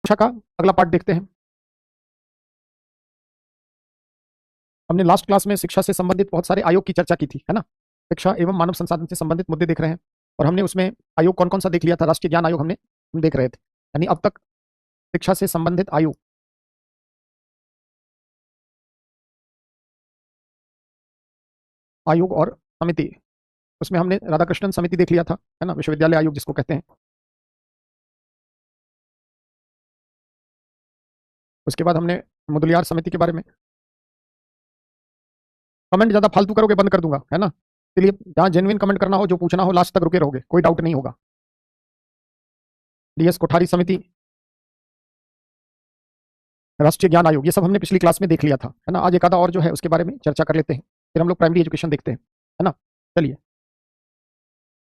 शिक्षा का अगला पार्ट देखते हैं। हमने लास्ट क्लास में शिक्षा से संबंधित बहुत सारे आयोग की चर्चा की थी, है ना। शिक्षा एवं मानव संसाधन से संबंधित मुद्दे देख रहे हैं और हमने उसमें आयोग कौन कौन सा देख लिया था। राष्ट्रीय ज्ञान आयोग हम देख रहे थे, यानी अब तक शिक्षा से संबंधित आयोग और समिति, उसमें हमने राधाकृष्णन समिति देख लिया था, है ना, विश्वविद्यालय आयोग जिसको कहते हैं। उसके बाद हमने मुदलियार समिति के बारे में। कमेंट ज्यादा फालतू करोगे बंद कर दूंगा, है ना। इसलिए जहां जेन्युइन कमेंट करना हो, जो पूछना हो, लास्ट तक रुके रहोगे, कोई डाउट नहीं होगा। डीएस कोठारी समिति, राष्ट्रीय ज्ञान आयोग, ये सब हमने पिछली क्लास में देख लिया था, है ना। आज एक आधा और जो है उसके बारे में चर्चा कर लेते हैं, फिर हम लोग प्राइमरी एजुकेशन देखते हैं, है ना। चलिए,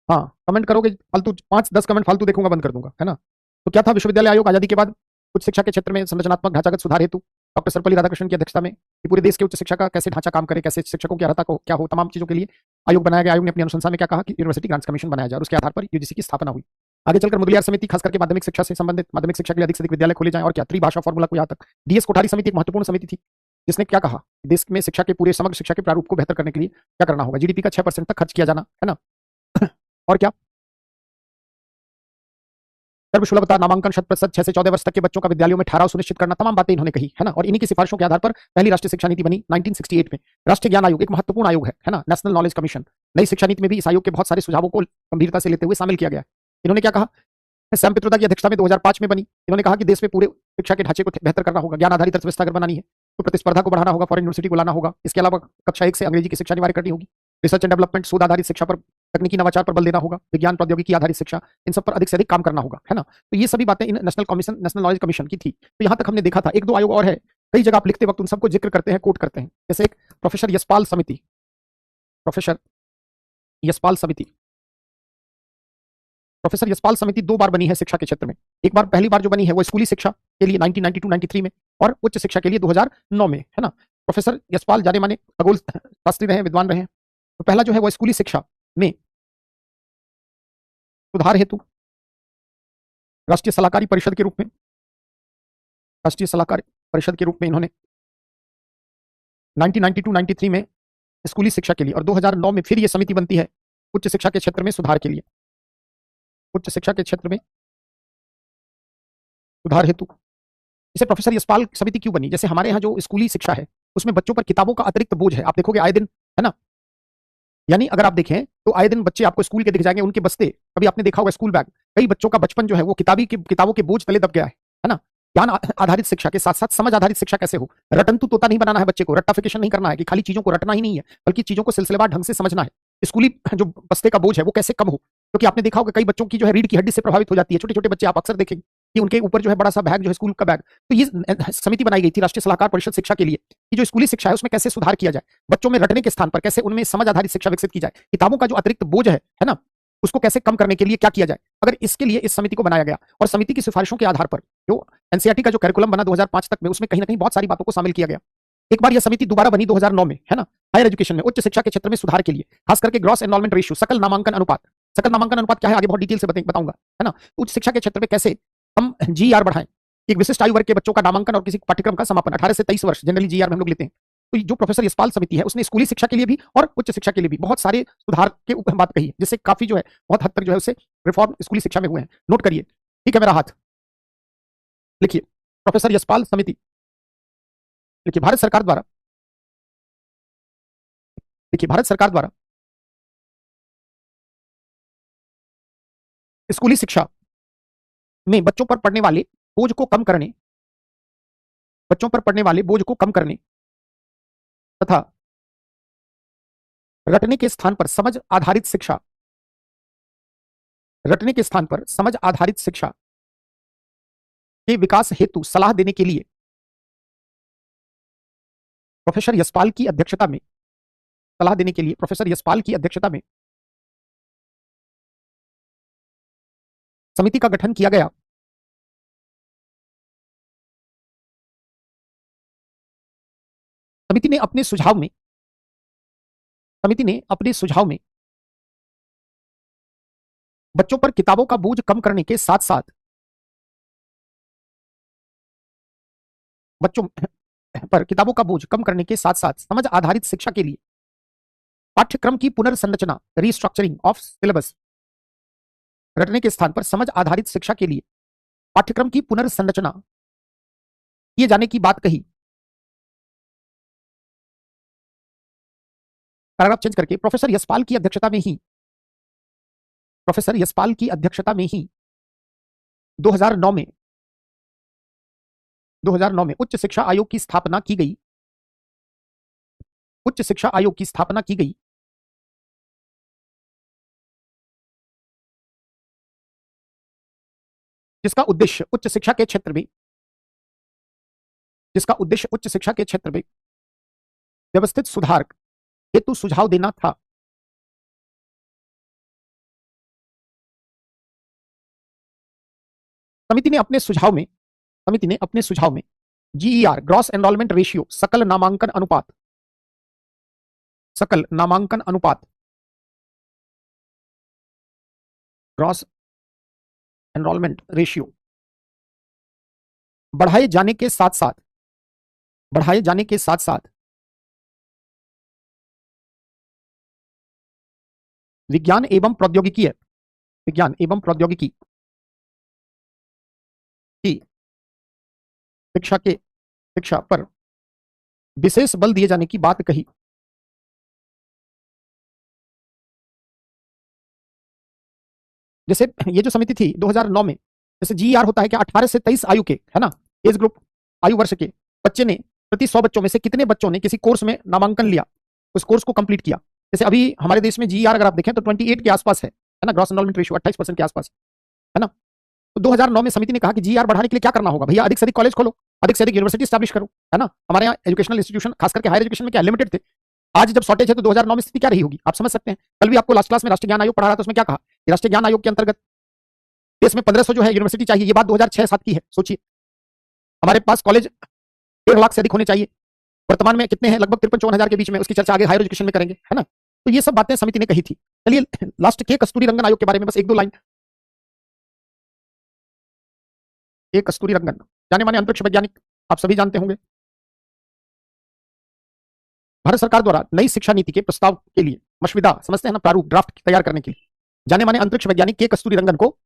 हाँ, कमेंट करोगे फालतू, 5-10 कमेंट फालतू देखूंगा, बंद कर दूंगा, है ना। तो क्या था विश्वविद्यालय आयोग? आजादी के बाद उच्च शिक्षा के क्षेत्र में संरचनात्मक ढांचागत सुधार हेतु डॉक्टर सर्वपल्ली राधाकृष्णन की अध्यक्षता में कि पूरे देश के उच्च शिक्षा का कैसे ढांचा काम करे, कैसे शिक्षकों की अर्हता को क्या हो, तमाम चीजों के लिए आयोग बनाया गया। आयोग ने अपनी अनुशंसा में क्या कहा कि यूनिवर्सिटी ग्रांट्स कमीशन बनाया जाए और उसके आधार पर यूजीसी की स्थापना हुई। आगे चलकर मुदलियार समिति, खास करके माध्यमिक शिक्षा से संबंधित, माध्यमिक शिक्षा के लिए अधिक से अधिक विद्यालय खोले जाएं और क्या त्रिभाषा फॉर्मूला को यहाँ तक। डीएस कोठारी समिति एक महत्वपूर्ण समिति थी जिसने क्या कहा, देश में शिक्षा के पूरे समग्र शिक्षा के प्रारूप को बेहतर करने के लिए क्या करना होगा, जीडीपी का 6% तक खर्च किया जाना, है ना। और क्या, सर्वसुलभता, नामांकन 100%, 6 से 14 वर्ष तक के बच्चों का विद्यालयों में ठहराव सुनिश्चित करना, तमाम बातें इन्होंने कही, है ना। और इन्हीं की सिफारिशों के आधार पर पहली राष्ट्रीय शिक्षा नीति बनी 1968 में। राष्ट्रीय ज्ञान आयोग एक महत्वपूर्ण आयोग है ना, नेशनल नॉलेज कमीशन। नई शिक्षा नीति में भी इस आयोग के बहुत सारे सुझावों को गंभीरता से लेते हुए शामिल किया गया। इन्होंने क्या कहा, सैम पित्रोदा की अध्यक्षता में 2005 में बनी। इन्होंने कहा कि देश में पूरे शिक्षा के ढांचे को बेहतर करना होगा, ज्ञान आधारित अर्थव्यवस्था अगर बनानी है तो प्रतिस्पर्धा को बढ़ाना होगा, फॉरेन यूनिवर्सिटी को लाना होगा। इसके अलावा कक्षा 1 से अंग्रेजी की शिक्षा अनिवार्य करनी होगी। रिसर्च एंड डेवलपमेंट, शोध आधारित शिक्षा पर, तकनीकी नवाचार पर बल देना होगा, विज्ञान प्रौद्योगिकी आधारित शिक्षा, इन सब पर अधिक से अधिक काम करना होगा, है ना। तो ये सभी बातें इन नेशनल नॉलेज कमीशन की थी। तो यहां तक हमने देखा था। एक दो आयोग और है, कई जगह आप लिखते वक्त उन सबको जिक्र करते हैं, कोट करते हैं। जैसे एक प्रोफेसर यशपाल समिति, प्रोफेसर यशपाल समिति, प्रोफेसर यशपाल समिति 2 बार बनी है शिक्षा के क्षेत्र में। एक बार, पहली बार जो बनी है वो स्कूली शिक्षा के लिए 1992-93 में, और उच्च शिक्षा के लिए 2009 में, है ना। प्रोफेसर यशपाल जाने माने खगोल शास्त्री रहे, विद्वान रहे। तो पहला जो है वो स्कूली शिक्षा में सुधार हेतु राष्ट्रीय सलाहकारी परिषद के रूप में, राष्ट्रीय सलाहकारी परिषद के रूप में इन्होंने 1992-93 में स्कूली शिक्षा के लिए, और 2009 में फिर ये समिति बनती है उच्च शिक्षा के क्षेत्र में सुधार के लिए, उच्च शिक्षा के क्षेत्र में सुधार हेतु। इसे प्रोफेसर यशपाल समिति क्यों बनी? जैसे हमारे यहाँ जो स्कूली शिक्षा है उसमें बच्चों पर किताबों का अतिरिक्त बोझ है, आप देखोगे आए दिन, है ना। यानी अगर आप देखें तो आए दिन बच्चे आपको स्कूल के दिख जाएंगे, उनके बस्ते, कभी आपने देखा होगा स्कूल बैग। कई बच्चों का बचपन जो है वो किताबों के बोझ तले दब गया है ना। ज्ञान आधारित शिक्षा के साथ साथ समझ आधारित शिक्षा कैसे हो। रटंतु तोता नहीं बनाना है बच्चे को, रट्टाफिकेशन नहीं करना है कि खाली चीजों को रटना ही नहीं है, बल्कि चीजों को सिलसिलेवार ढंग से समझना है। स्कूली जो बस्ते का बोझ है वो कैसे कम हो, क्योंकि आपने देखा होगा कई बच्चों की जो है रीढ़ की हड्डी से प्रभावित हो जाती है। छोटे छोटे बच्चे आप अक्सर देखेंगे कि उनके ऊपर जो है बड़ा सा बैग जो है स्कूल का बैग। तो ये समिति बनाई गई थी राष्ट्रीय सलाहकार परिषद शिक्षा के लिए कि जो स्कूली शिक्षा है उसमें कैसे सुधार किया जाए, बच्चों में रटने के स्थान पर कैसे उनमें समझ आधारित शिक्षा विकसित की जाए, किताबों का जो अतिरिक्त बोझ है ना, उसको कैसे कम करने के लिए क्या किया जाए। अगर इसके लिए इस समिति को बनाया गया और समिति की सिफारिशों के आधार पर जो एनसीईआरटी का जो करिकुलम बना 2005 तक में, उसमें कहीं ना कहीं बहुत सारी बातों को शामिल किया गया। एक बार यह समिति दोबारा बनी 2009 में, है ना, हायर एजुकेशन में, उच्च शिक्षा के क्षेत्र में सुधार के लिए, खास करके ग्रॉस एनरोलमेंट रेशियो, सकल नामांकन अनुपात। सकल नामांकन अनुपात क्या है आगे बहुत डिटेल से बताऊंगा, है ना। उच्च शिक्षा के क्षेत्र में कैसे हम जीआर बढ़ाएं, एक विशिष्ट आयु वर्ग के बच्चों का नामांकन और किसी पाठ्यक्रम का समापन 18 से 23 वर्ष जनरली जीआर में हम लोग लेते हैं। तो जो प्रोफेसर यशपाल समिति है उसने स्कूली शिक्षा के लिए भी और उच्च शिक्षा के लिए भी बहुत सारे सुधार के ऊपर बात कही है, जिससे काफी जो है बहुत हद तक जो है उससे रिफॉर्म स्कूली शिक्षा में हुए हैं। नोट करिए, ठीक है, मेरा हाथ लिखिए, प्रोफेसर यशपाल समिति लिखिए। भारत सरकार द्वारा, देखिए, भारत सरकार द्वारा स्कूली शिक्षा में बच्चों पर पड़ने वाले बोझ को कम करने, बच्चों पर पड़ने वाले बोझ को कम करने तथा रटने के स्थान पर समझ आधारित शिक्षा, रटने के स्थान पर समझ आधारित शिक्षा के विकास हेतु सलाह देने के लिए प्रोफेसर यशपाल की अध्यक्षता में, सलाह देने के लिए प्रोफेसर यशपाल की अध्यक्षता में समिति का गठन किया गया। समिति ने अपने सुझाव में, समिति ने अपने सुझाव में बच्चों पर किताबों का बोझ कम करने के साथ साथ बच्चों पर किताबों का बोझ कम करने के साथ साथ समझ आधारित शिक्षा के लिए पाठ्यक्रम की पुनर्संरचना, रीस्ट्रक्चरिंग ऑफ सिलेबस, रटने के स्थान पर समझ आधारित शिक्षा के लिए पाठ्यक्रम की पुनर्संरचना किए जाने की बात कही। पैराग्राफ चेंज करके प्रोफेसर यशपाल की अध्यक्षता में ही 2009 में उच्च शिक्षा आयोग की स्थापना की गई। उच्च शिक्षा आयोग की स्थापना की गई जिसका उद्देश्य उच्च शिक्षा के क्षेत्र में व्यवस्थित सुधार हेतु सुझाव देना था। समिति ने अपने सुझाव में जीईआर, ग्रॉस एनरोलमेंट रेशियो, सकल नामांकन अनुपात, ग्रॉस एनरोलमेंट रेशियो बढ़ाए जाने के साथ साथ विज्ञान एवं प्रौद्योगिकी की शिक्षा पर विशेष बल दिए जाने की बात कही। जैसे ये जो समिति थी 2009 में, जैसे जीईआर होता है क्या 18 से 23 आयु के, है ना, एज ग्रुप, आयु वर्ष के बच्चे ने प्रति 100 बच्चों में से कितने बच्चों ने किसी कोर्स में नामांकन लिया, उस कोर्स को कंप्लीट किया। जैसे अभी हमारे देश में जीईआर अगर आप देखें तो 28 के आसपास है ना, ग्रॉस एनरोलमेंट रेशियो 28% के आसपास, है ना। तो 2009 में समिति ने कहा कि जीईआर बढ़ाने के लिए क्या करना होगा भैया, अधिक से अधिक कॉलेज खोलो, अधिक से अधिक यूनिवर्सिटी स्टैब्लिश करो, है ना। हमारे यहाँ एजुकेशनल इंस्टीट्यूशन खास करके हायर एजुकेशन में क्या लिमिटेड थे। आज जब शॉर्टेज है तो 2009 में स्थिति क्या रही होगी आप समझ सकते हैं। कल भी आपको लास्ट क्लास में राष्ट्रीय ज्ञान आयोग पढ़ा रहा था, उसमें क्या कहा, राष्ट्रीय ज्ञान आयोग के अंतर्गत देश में 1500 जो है यूनिवर्सिटी चाहिए, ये बात 2006-7 की है। सोचिए हमारे पास कॉलेज 1.5 लाख से अधिक होने चाहिए, वर्तमान में कितने हैं, लगभग 53-54 हजार के बीच में। उसकी चर्चा आगे हायर एजुकेशन में करेंगे, है ना। तो ये सब बातें समिति ने कही थी। चलिए लास्ट के कस्तूरी रंगन आयोग के बारे में बस 1-2 लाइन। एक कस्तूरी रंगन जाने माने अंतरिक्ष वैज्ञानिक, आप सभी जानते होंगे। भारत सरकार द्वारा नई शिक्षा नीति के प्रस्ताव के लिए मशविदा, समझते हैं ना, प्रारूप, ड्राफ्ट तैयार करने के लिए जाने माने अंतरिक्ष वैज्ञानिक के कस्तूरी रंगन को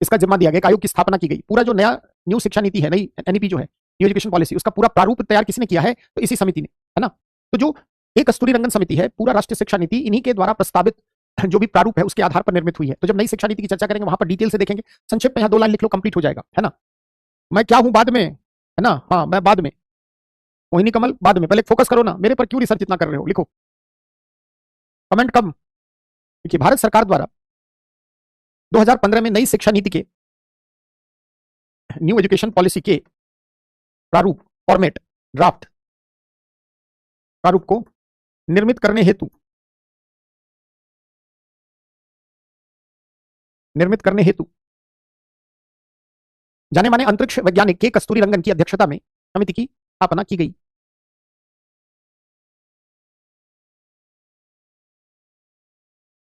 इसका जिम्मा दिया गया। आयोग की स्थापना की गई। पूरा जो न्यू शिक्षा नीति है, नई एनईपी जो है, न्यू एजुकेशन पॉलिसी, उसका पूरा प्रारूप तैयार किसने किया है, तो इसी समिति ने, है ना। तो जो एक कस्तूरी रंगन समिति है, पूरा राष्ट्रीय शिक्षा नीति इन्हीं के द्वारा प्रस्तावित जो भी प्रारूप है उसके आधार पर निर्मित हुई है। तो जब नई शिक्षा नीति की चर्चा करेंगे वहां पर डिटेल से देखेंगे। संक्षिप्त में यहाँ 2 लाइन लिख लो, कंप्लीट हो जाएगा, है ना। मैं क्या हूं बाद में, है ना, हाँ मैं बाद में, मोहिनी कमल बाद में, पहले फोकस करो ना, मेरे पर क्यों रिसर्च इतना कर रहे हो, लिखो कमेंट कम। देखिए भारत सरकार द्वारा 2015 में नई शिक्षा नीति के न्यू एजुकेशन पॉलिसी के प्रारूप, फॉर्मेट, ड्राफ्ट प्रारूप को निर्मित करने हेतु जाने माने अंतरिक्ष वैज्ञानिक के कस्तूरी रंगन की अध्यक्षता में समिति की स्थापना की गई,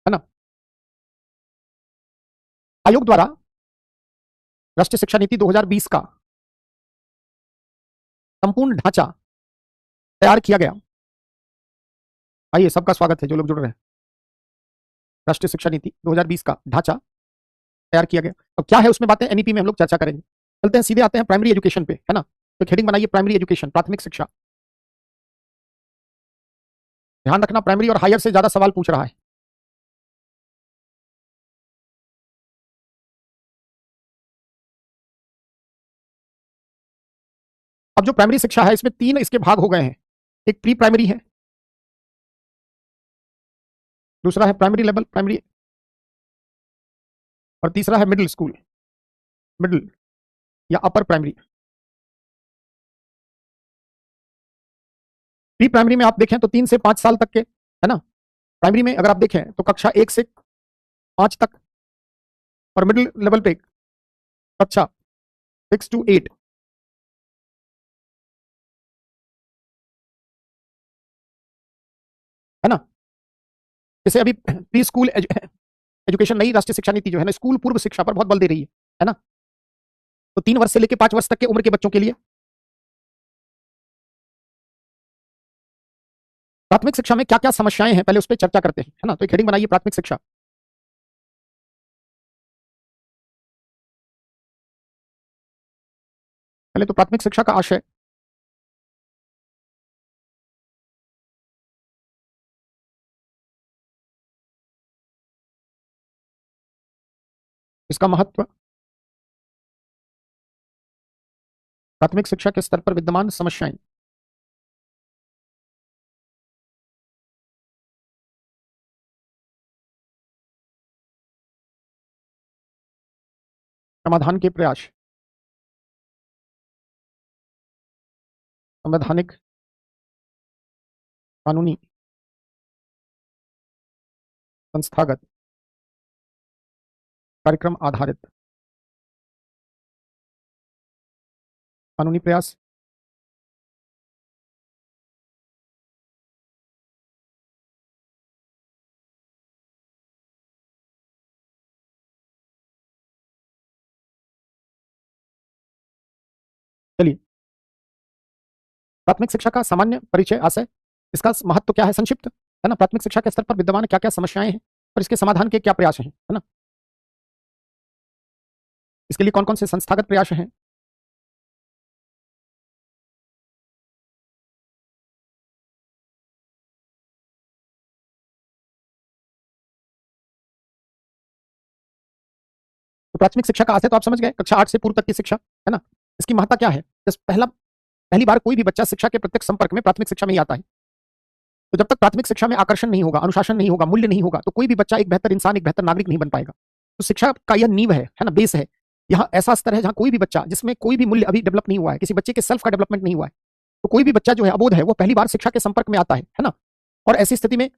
है ना। आयोग द्वारा राष्ट्रीय शिक्षा नीति 2020 का संपूर्ण ढांचा तैयार किया गया। आइए, सबका स्वागत है जो लोग जुड़ रहे हैं। राष्ट्रीय शिक्षा नीति 2020 का ढांचा तैयार किया गया। अब क्या है उसमें बातें, एनईपी में हम लोग चर्चा करेंगे। चलते हैं सीधे, आते हैं प्राइमरी एजुकेशन पे, है ना। तो हेडिंग बनाइए प्राइमरी एजुकेशन, प्राथमिक शिक्षा। ध्यान रखना प्राइमरी और हायर से ज्यादा सवाल पूछ रहा है। अब जो प्राइमरी शिक्षा है इसमें 3 इसके भाग हो गए हैं। एक प्री प्राइमरी है, दूसरा है प्राइमरी लेवल प्राइमरी, और तीसरा है मिडिल स्कूल, मिडिल या अपर प्राइमरी। प्री प्राइमरी में आप देखें तो 3 से 5 साल तक के, है ना। प्राइमरी में अगर आप देखें तो कक्षा 1 से 5 तक, और मिडिल लेवल पे कक्षा 6 to 8, है ना। जैसे अभी प्री स्कूल एजुकेशन, नई राष्ट्रीय शिक्षा नीति जो है ना, स्कूल पूर्व शिक्षा पर बहुत बल दे रही है ना। तो 3 वर्ष से लेकर 5 वर्ष तक के उम्र के बच्चों के लिए प्राथमिक शिक्षा में क्या क्या समस्याएं हैं पहले उस पर चर्चा करते हैं, है ना। तो एक हेडिंग बनाइए, प्राथमिक शिक्षा। पहले तो प्राथमिक शिक्षा का आशय, इसका महत्व, प्राथमिक शिक्षा के स्तर पर विद्यमान समस्याएं, समाधान के प्रयास, संवैधानिक, कानूनी, संस्थागत, कार्यक्रम आधारित, कानूनी प्रयास, चलिए प्राथमिक शिक्षा का सामान्य परिचय, आशय, इसका महत्व क्या है, संक्षिप्त, है ना। प्राथमिक शिक्षा के स्तर पर विद्यमान क्या क्या समस्याएं हैं और इसके समाधान के क्या प्रयास हैं, है ना। इसके लिए कौन कौन से संस्थागत प्रयास हैं, तो प्राथमिक शिक्षा का आशय तो आप समझ गए, कक्षा 8 से पूर्व तक की शिक्षा, है ना। इसकी महत्ता क्या है, पहली बार कोई भी बच्चा शिक्षा के प्रत्यक्ष संपर्क में प्राथमिक शिक्षा में ही आता है। तो जब तक प्राथमिक शिक्षा में आकर्षण नहीं होगा, अनुशासन नहीं होगा, मूल्य नहीं होगा, तो कोई भी बच्चा एक बेहतर इंसान, एक बेहतर नागरिक नहीं बन पाएगा। तो शिक्षा का यह नींव है ना, बेस है। यहाँ ऐसा स्तर है जहां कोई भी बच्चा, जिसमें कोई भी मूल्य अभी डेवलप नहीं हुआ है, किसी बच्चे के सेल्फ का डेवलपमेंट नहीं हुआ है, तो कोई भी बच्चा जो है अबोध है, वो पहली बार शिक्षा के संपर्क में आता है ना। और ऐसी स्थिति में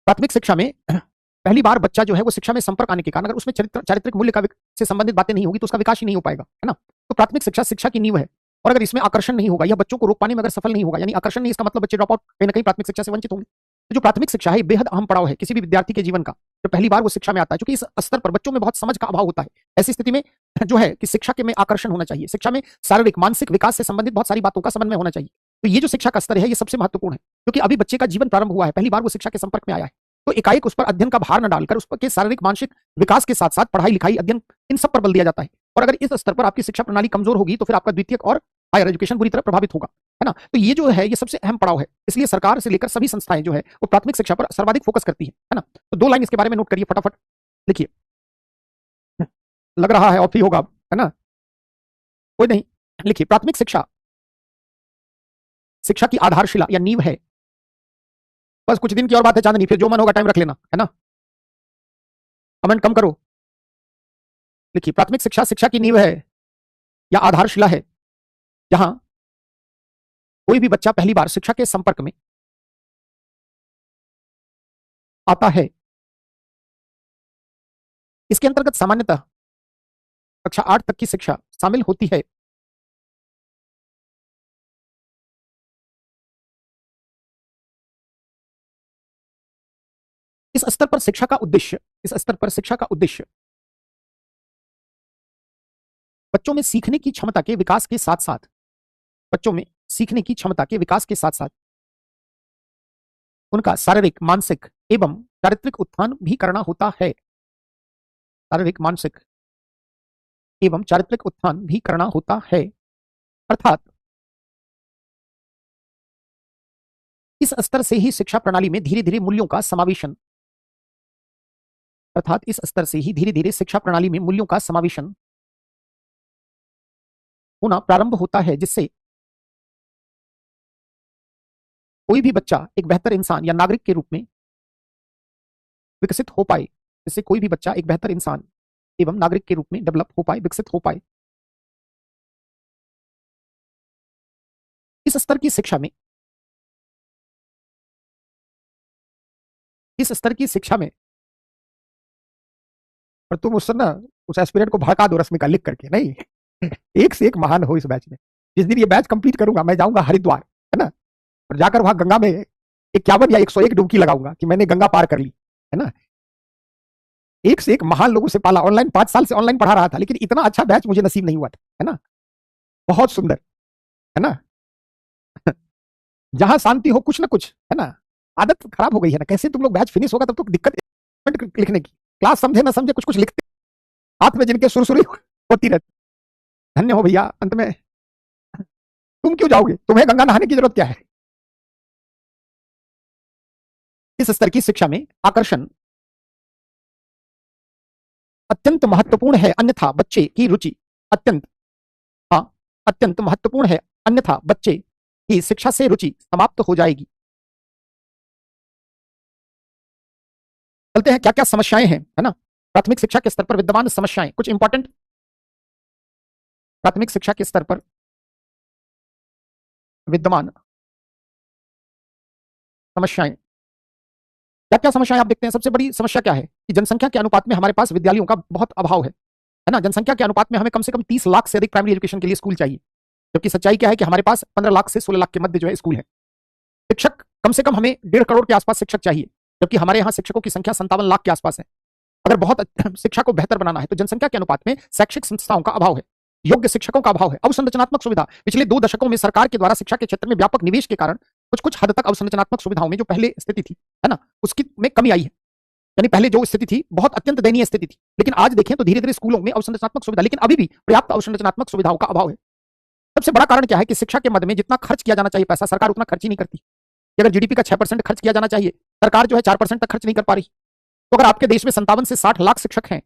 प्राथमिक शिक्षा में पहली बार बच्चा जो है वो शिक्षा में संपर्क आने के कारण अगर उसमें चारित्रिक मूल्य का से संबंधित बातें नहीं होगी तो उसका विकास ही नहीं हो पाएगा, है ना। तो प्राथमिक शिक्षा शिक्षा की नींव है, और अगर इसमें आकर्षण नहीं होगा या बच्चों को रोक पाने में अगर सफल नहीं होगा, यानी आकर्षण नहीं, इसका मतलब बच्चे ड्रॉप आउट कहीं ना कहीं प्राथमिक शिक्षा से वंचित होंगे। तो जो प्राथमिक शिक्षा है बेहद अहम पड़ाव है किसी भी विद्यार्थी के जीवन का, जो पहली बार वो शिक्षा में आता है, क्योंकि इस स्तर पर बच्चों में बहुत समझ का अभाव होता है। ऐसी स्थिति में जो है कि शिक्षा के में आकर्षण होना चाहिए, शिक्षा में शारीरिक मानसिक विकास से संबंधित बहुत सारी बातों का समन्वय होना चाहिए। तो ये जो शिक्षा का स्तर है ये सबसे महत्वपूर्ण है, क्योंकि अभी बच्चे का जीवन प्रारंभ हुआ है, पहली बार वो शिक्षा के संपर्क में आया है। तो एकाएक उस पर अध्ययन का भार न डालकर उस पर शारीरिक मानसिक विकास के साथ साथ पढ़ाई लिखाई अध्ययन इन सब पर बल दिया जाता है। और अगर इस स्तर पर आपकी शिक्षा प्रणाली कमजोर होगी तो फिर आपका द्वितीयक और हायर एजुकेशन बुरी तरह प्रभावित होगा, है ना। तो ये जो है ये सबसे अहम पड़ाव है, इसलिए सरकार से लेकर सभी संस्थाएं जो है वो प्राथमिक शिक्षा पर सर्वाधिक फोकस करती है ना। तो 2 लाइन इसके बारे में नोट करिए फटाफट, लिखिए। लग रहा है और फ्री होगा, है ना, कोई नहीं, लिखिए। प्राथमिक शिक्षा शिक्षा की आधारशिला या नींव है। बस कुछ दिन की और बात है चांदनी, फिर जो मन होगा टाइम रख लेना, है ना। कमेंट कम करो, लिखिए। प्राथमिक शिक्षा शिक्षा की नींव है या आधारशिला है, जहां कोई भी बच्चा पहली बार शिक्षा के संपर्क में आता है। इसके अंतर्गत सामान्यतः कक्षा 8 तक की शिक्षा शामिल होती है। इस स्तर पर शिक्षा का उद्देश्य, इस स्तर पर शिक्षा का उद्देश्य बच्चों में सीखने की क्षमता के विकास के साथ साथ, बच्चों में सीखने की क्षमता के विकास के साथ साथ उनका शारीरिक मानसिक एवं चारित्रिक उत्थान भी करना होता है। शारीरिक मानसिक एवं चारित्रिक उत्थान भी करना होता है। अर्थात इस स्तर से ही शिक्षा प्रणाली में धीरे धीरे मूल्यों का समावेशन, अर्थात इस स्तर से ही धीरे धीरे शिक्षा प्रणाली में मूल्यों का समावेशन होना प्रारंभ होता है, जिससे कोई भी बच्चा एक बेहतर इंसान या नागरिक के रूप में विकसित हो पाए, जिससे कोई भी बच्चा एक बेहतर इंसान एवं नागरिक के रूप में डेवलप हो पाए, विकसित हो पाए। इस स्तर की शिक्षा में, इस स्तर की शिक्षा में, पर तुम उससे ना उस एस्पिरेंट को भड़का दो रश्मि का लिख करके, नहीं एक से एक महान हो इस बैच में। जिस दिन ये बैच कंप्लीट करूंगा मैं जाऊंगा हरिद्वार, है ना, और जाकर वहां गंगा में 51 या 101 डुबकी लगाऊंगा कि मैंने गंगा पार कर ली, है ना। एक से एक महान लोगों से पाला, ऑनलाइन 5 साल से ऑनलाइन पढ़ा रहा था, लेकिन इतना अच्छा बैच मुझे नसीब नहीं हुआ था, है ना। बहुत सुंदर, है ना जहां शांति हो कुछ ना कुछ, है ना। आदत खराब हो गई है ना, कैसे तुम लोग बैच फिनिश होगा तब तो दिक्कत लिखने की, क्लास समझे ना समझे कुछ कुछ लिखते, हाथ में जिनके सुरसुरी होती रहती। धन्य हो भैया। अंत में तुम क्यों जाओगे, तुम्हें गंगा नहाने की जरूरत क्या है। इस स्तर की शिक्षा में आकर्षण अत्यंत महत्वपूर्ण है, अन्यथा बच्चे की रुचि अत्यंत, हाँ, अत्यंत महत्वपूर्ण है, अन्यथा बच्चे की शिक्षा से रुचि समाप्त हो जाएगी। चलते हैं क्या क्या समस्याएं हैं, है ना। प्राथमिक शिक्षा के स्तर पर विद्यमान समस्याएं, कुछ इंपॉर्टेंट प्राथमिक शिक्षा के स्तर पर विद्यमान समस्याएं, क्या क्या समस्याएं आप देखते हैं। सबसे बड़ी समस्या क्या है कि जनसंख्या के अनुपात में हमारे पास विद्यालयों का बहुत अभाव है ना। जनसंख्या के अनुपात में हमें कम से कम 30 लाख से अधिक प्राइमरी एजुकेशन के लिए स्कूल चाहिए, जबकि सच्चाई क्या है कि हमारे पास 15 लाख से 16 लाख के मध्य जो है स्कूल है। शिक्षक कम से कम हमें 1.5 करोड़ के आसपास शिक्षक चाहिए, जबकि हमारे यहाँ शिक्षकों की संख्या 57 लाख के आसपास है। अगर बहुत शिक्षा को बेहतर बनाना है तो जनसंख्या के अनुपात में शैक्षिक संस्थाओं का अभाव है, योग्य शिक्षकों का अभाव है, अवसंरचनात्मक सुविधा। पिछले 2 दशकों में सरकार के द्वारा शिक्षा के क्षेत्र में व्यापक निवेश के कारण कुछ कुछ हद तक अवसंरचनात्मक सुविधाओं में जो पहले स्थिति थी, है ना, उसकी में कमी आई है। यानी पहले जो स्थिति थी बहुत अत्यंत दयनीय स्थिति थी, लेकिन आज देखें तो धीरे धीरे स्कूलों में अवसंरचनात्मक सुविधा, लेकिन अभी भी पर्याप्त अवसंरचनात्मक सुविधाओं का अभाव है। सबसे बड़ा कारण क्या है कि शिक्षा के मद में जितना खर्च किया जाना चाहिए पैसा, सरकार उतना खर्च ही नहीं करती। अगर जीडीपी का 6% खर्च किया जाना चाहिए, सरकार जो है 4% तक खर्च नहीं कर पा रही। तो अगर आपके देश में 57 से 60 लाख शिक्षक हैं,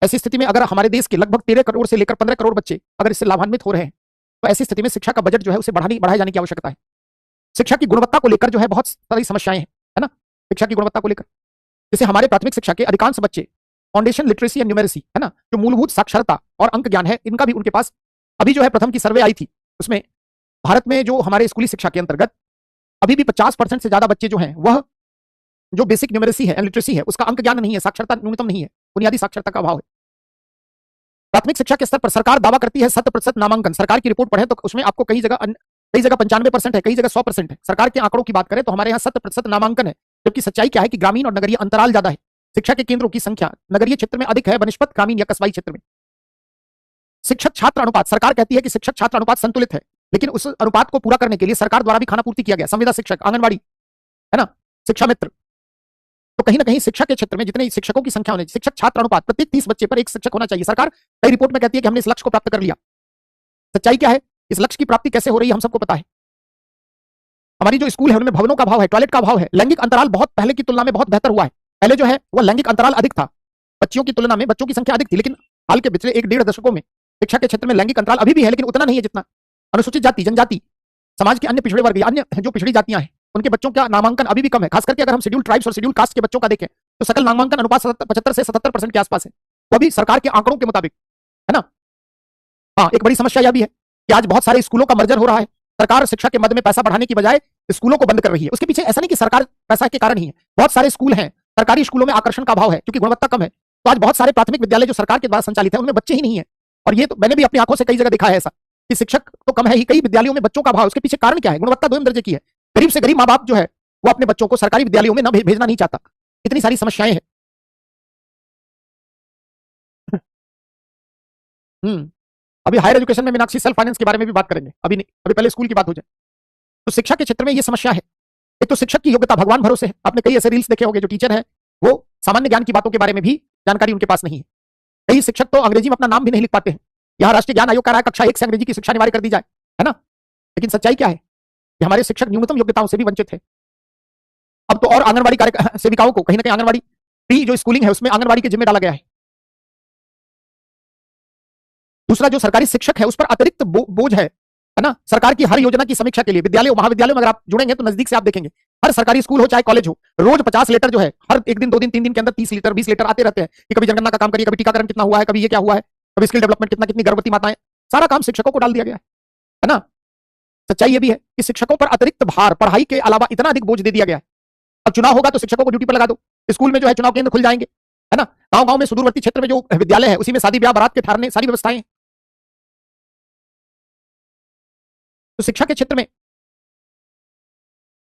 ऐसी स्थिति में अगर हमारे देश के लगभग 13 करोड़ से लेकर 15 करोड़ बच्चे अगर इससे लाभान्वित हो रहे हैं, तो ऐसी स्थिति में शिक्षा का बजट जो है उसे बढ़ाए जाने की आवश्यकता है। शिक्षा की गुणवत्ता को लेकर जो है बहुत सारी समस्याएं हैं, है ना। शिक्षा की गुणवत्ता को लेकर जैसे हमारे प्राथमिक शिक्षा के अधिकांश बच्चे फाउंडेशन लिटरेसी एंड न्यूमेरेसी, है ना, जो मूलभूत साक्षरता और अंक ज्ञान है, इनका भी उनके पास अभी जो है प्रथम की सर्वे आई थी, उसमें भारत में जो हमारे स्कूली शिक्षा के अंतर्गत अभी भी 50% से ज्यादा बच्चे जो हैं वह जो बेसिक न्यूमेरेसी है, लिटरेसी है, उसका अंक ज्ञान नहीं है, साक्षरता न्यूनतम नहीं है, बुनियादी साक्षरता का अभाव है। प्राथमिक शिक्षा के स्तर पर सरकार दावा करती है 100% नामांकन। सरकार की रिपोर्ट पढ़े तो उसमें आपको कई जगह 95% है, कई जगह 100% है। सरकार के आंकड़ों की बात करें तो हमारे यहाँ 100% नामांकन है, जबकि सच्चाई क्या है कि ग्रामीण और नगरीय अंतराल ज्यादा है। शिक्षा के केंद्रों की संख्या नगरीय क्षेत्र में अधिक है बनस्पत ग्रामीण या कस्बाई क्षेत्र में। शिक्षक छात्र अनुपात, सरकार कहती है कि शिक्षक छात्र अनुपात संतुलित है, लेकिन उस अनुपात को पूरा करने के लिए सरकार द्वारा भी खानापूर्ति किया गया, संविदा शिक्षक, आंगनबाड़ी, है ना, शिक्षा मित्र। तो कहीं ना कहीं शिक्षा के क्षेत्र में जितने शिक्षकों की संख्या होनी, शिक्षक छात्र अनुपात प्रत्येक 30 बच्चे पर एक शिक्षक होना चाहिए। सरकार कई रिपोर्ट में कहती है कि हमने इस लक्ष्य को प्राप्त कर लिया। सच्चाई क्या है, इस लक्ष्य की प्राप्ति कैसे हो रही है हम सबको पता है। हमारी जो स्कूल है उनमें भवनों का अभाव है, टॉयलेट का अभाव है, लैंगिक अंतराल बहुत पहले की तुलना में बहुत बेहतर हुआ है। पहले जो है वह लैंगिक अंतराल अधिक था, बच्चियों की तुलना में बच्चों की संख्या अधिक थी, लेकिन हाल के पिछले 1-1.5 दशकों में शिक्षा के क्षेत्र में लैंगिक अंतराल अभी भी है, लेकिन उतना नहीं है जितना अनुसूचित जाति, जनजाति, समाज के अन्य पिछड़े वर्ग, अन्य जो पिछड़ी जातियां हैं, उनके बच्चों का नामांकन अभी भी कम है। खास करके अगर हम शेड्यूल ट्राइब्स और शेड्यूल कास्ट के बच्चों का देखें तो सकल नामांकन अनुपात 75 से 77% के आसपास है, वो भी सरकार के आंकड़ों के मुताबिक, है ना। हाँ, एक बड़ी समस्या यह भी है कि आज बहुत सारे स्कूलों का मर्जर हो रहा है। सरकार शिक्षा के मद में पैसा बढ़ाने की बजाय स्कूलों को बंद कर रही है। उसके पीछे ऐसा नहीं कि सरकार पैसा के कारण ही है, बहुत सारे स्कूल हैं, सरकारी स्कूलों में आकर्षण का अभाव है क्योंकि गुणवत्ता कम है। तो आज बहुत सारे प्राथमिक विद्यालय जो सरकार के द्वारा संचालित है उनमें बच्चे ही नहीं है, और ये तो मैंने भी अपनी आंखों से कई जगह देखा है ऐसा कि शिक्षक तो कम है ही, कई विद्यालयों में बच्चों का अभाव। उसके पीछे कारण क्या है, गुणवत्ता 2 दर्जे की है। गरीब से गरीब माँ बाप जो है वो अपने बच्चों को सरकारी विद्यालयों में न भेजना नहीं चाहता। इतनी सारी समस्याएं हैं। अभी हायर एजुकेशन में मीनाक्षी सेल्फ फाइनेंस के बारे में भी बात करेंगे, अभी नहीं, अभी पहले स्कूल की बात हो जाए। तो शिक्षा के क्षेत्र में ये समस्या है। एक तो शिक्षक की योग्यता भगवान भरोसे है। आपने कई ऐसे रील्स देखे होंगे, जो टीचर है वो सामान्य ज्ञान की बातों के बारे में भी जानकारी उनके पास नहीं है। कई शिक्षक तो अंग्रेजी में अपना नाम भी नहीं लिख पाते हैं। यहाँ राष्ट्रीय ज्ञान आयोग कह रहा है कक्षा 1 से अंग्रेजी की शिक्षा अनिवार्य कर दी जाए, है ना, लेकिन सच्चाई क्या है कि हमारे शिक्षक न्यूनतम योग्यताओं से भी वंचित है। अब तो और आंगनबाड़ी कार्य सेविकाओं को कहीं ना कहीं आंगनबाड़ी प्री जो स्कूलिंग है उसमें आंगनबाड़ी के जिम्मे डाला गया है। दूसरा, जो सरकारी शिक्षक है उस पर अतिरिक्त बोझ है ना। सरकार की हर योजना की समीक्षा के लिए विद्यालयों महाविद्यालयों में अगर आप जुड़ेंगे तो नजदीक से आप देखेंगे, हर सरकारी स्कूल हो चाहे कॉलेज हो, रोज 50 लीटर जो है हर 1 दिन 2 दिन 3 दिन के अंदर 30 लीटर 20 लीटर आते रहते हैं कि कभी जनगणना का काम करिए, कभी टीकाकरण कितना हुआ है, कभी ये क्या हुआ है, कभी स्किल डेवलपमेंट कितना, कितनी गर्भवती माताएं, सारा काम शिक्षकों को डाल दिया गया है ना। सच्चाई ये भी है कि शिक्षकों पर अतिरिक्त भार, पढ़ाई के अलावा इतना अधिक बोझ दे दिया गया है। अब चुनाव होगा तो शिक्षकों को ड्यूटी पर लगा दो, स्कूल में जो है चुनाव केंद्र खुल जाएंगे, है ना। गांव गांव में सुदूरवर्ती क्षेत्र में जो विद्यालय है उसी में शादी ब्याह बारात के ठहरने सारी व्यवस्थाएं। तो शिक्षा के क्षेत्र में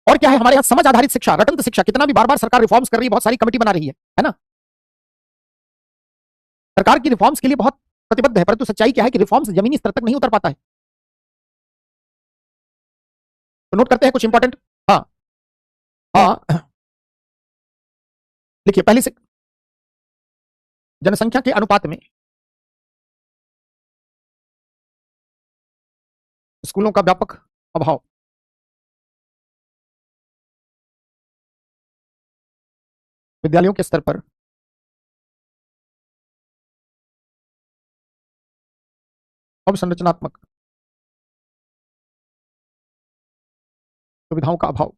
और क्या है, हमारे यहां समझ आधारित शिक्षा, रटंत शिक्षा, कितना भी बार बार सरकार रिफॉर्म्स कर रही है, बहुत सारी कमेटी बना रही है ना। सरकार की रिफॉर्म्स के लिए बहुत प्रतिबद्ध है, परंतु सच्चाई क्या है कि रिफॉर्म्स जमीनी स्तर तक नहीं उतर पाता है। तो नोट करते हैं कुछ इंपॉर्टेंट हाँ, देखिए पहले से जनसंख्या के अनुपात में स्कूलों का व्यापक अभाव, विद्यालयों के स्तर पर अवसंरचनात्मक सुविधाओं का अभाव,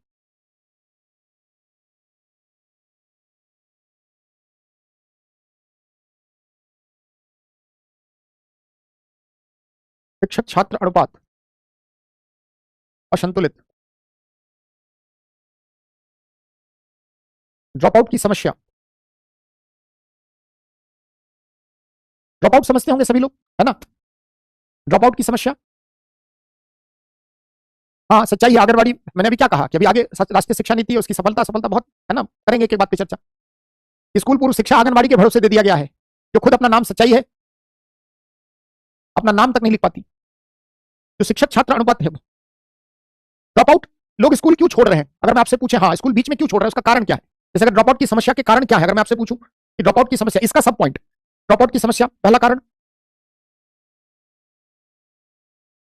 शिक्षक छात्र अनुपात असंतुलित, ड्रॉप आउट की समस्या, ड्रॉप आउट समझते होंगे सभी लोग, है ना? ड्रॉप आउट की समस्या, हाँ सच्चाई है। आंगनबाड़ी, मैंने अभी क्या कहा कि अभी आगे राष्ट्रीय शिक्षा नीति है, उसकी सफलता सफलता बहुत है ना, करेंगे एक बात पे चर्चा। स्कूल पूर्व शिक्षा आंगनबाड़ी के भरोसे दे दिया गया है, जो खुद अपना नाम सच्चाई है, अपना नाम तक नहीं लिख पाती। जो शिक्षक छात्र अनुपात है, ड्रॉप आउट, लोग स्कूल क्यों छोड़ रहे हैं? अगर मैं आपसे पूछे हाँ स्कूल बीच में क्यों छोड़ रहे हैं, उसका कारण क्या है? जैसे अगर ड्रॉप आउट की समस्या के कारण क्या है, अगर मैं आपसे पूछूं कि ड्रॉप आउट की समस्या, इसका सब पॉइंट, ड्रॉप आउट की समस्या पहला कारण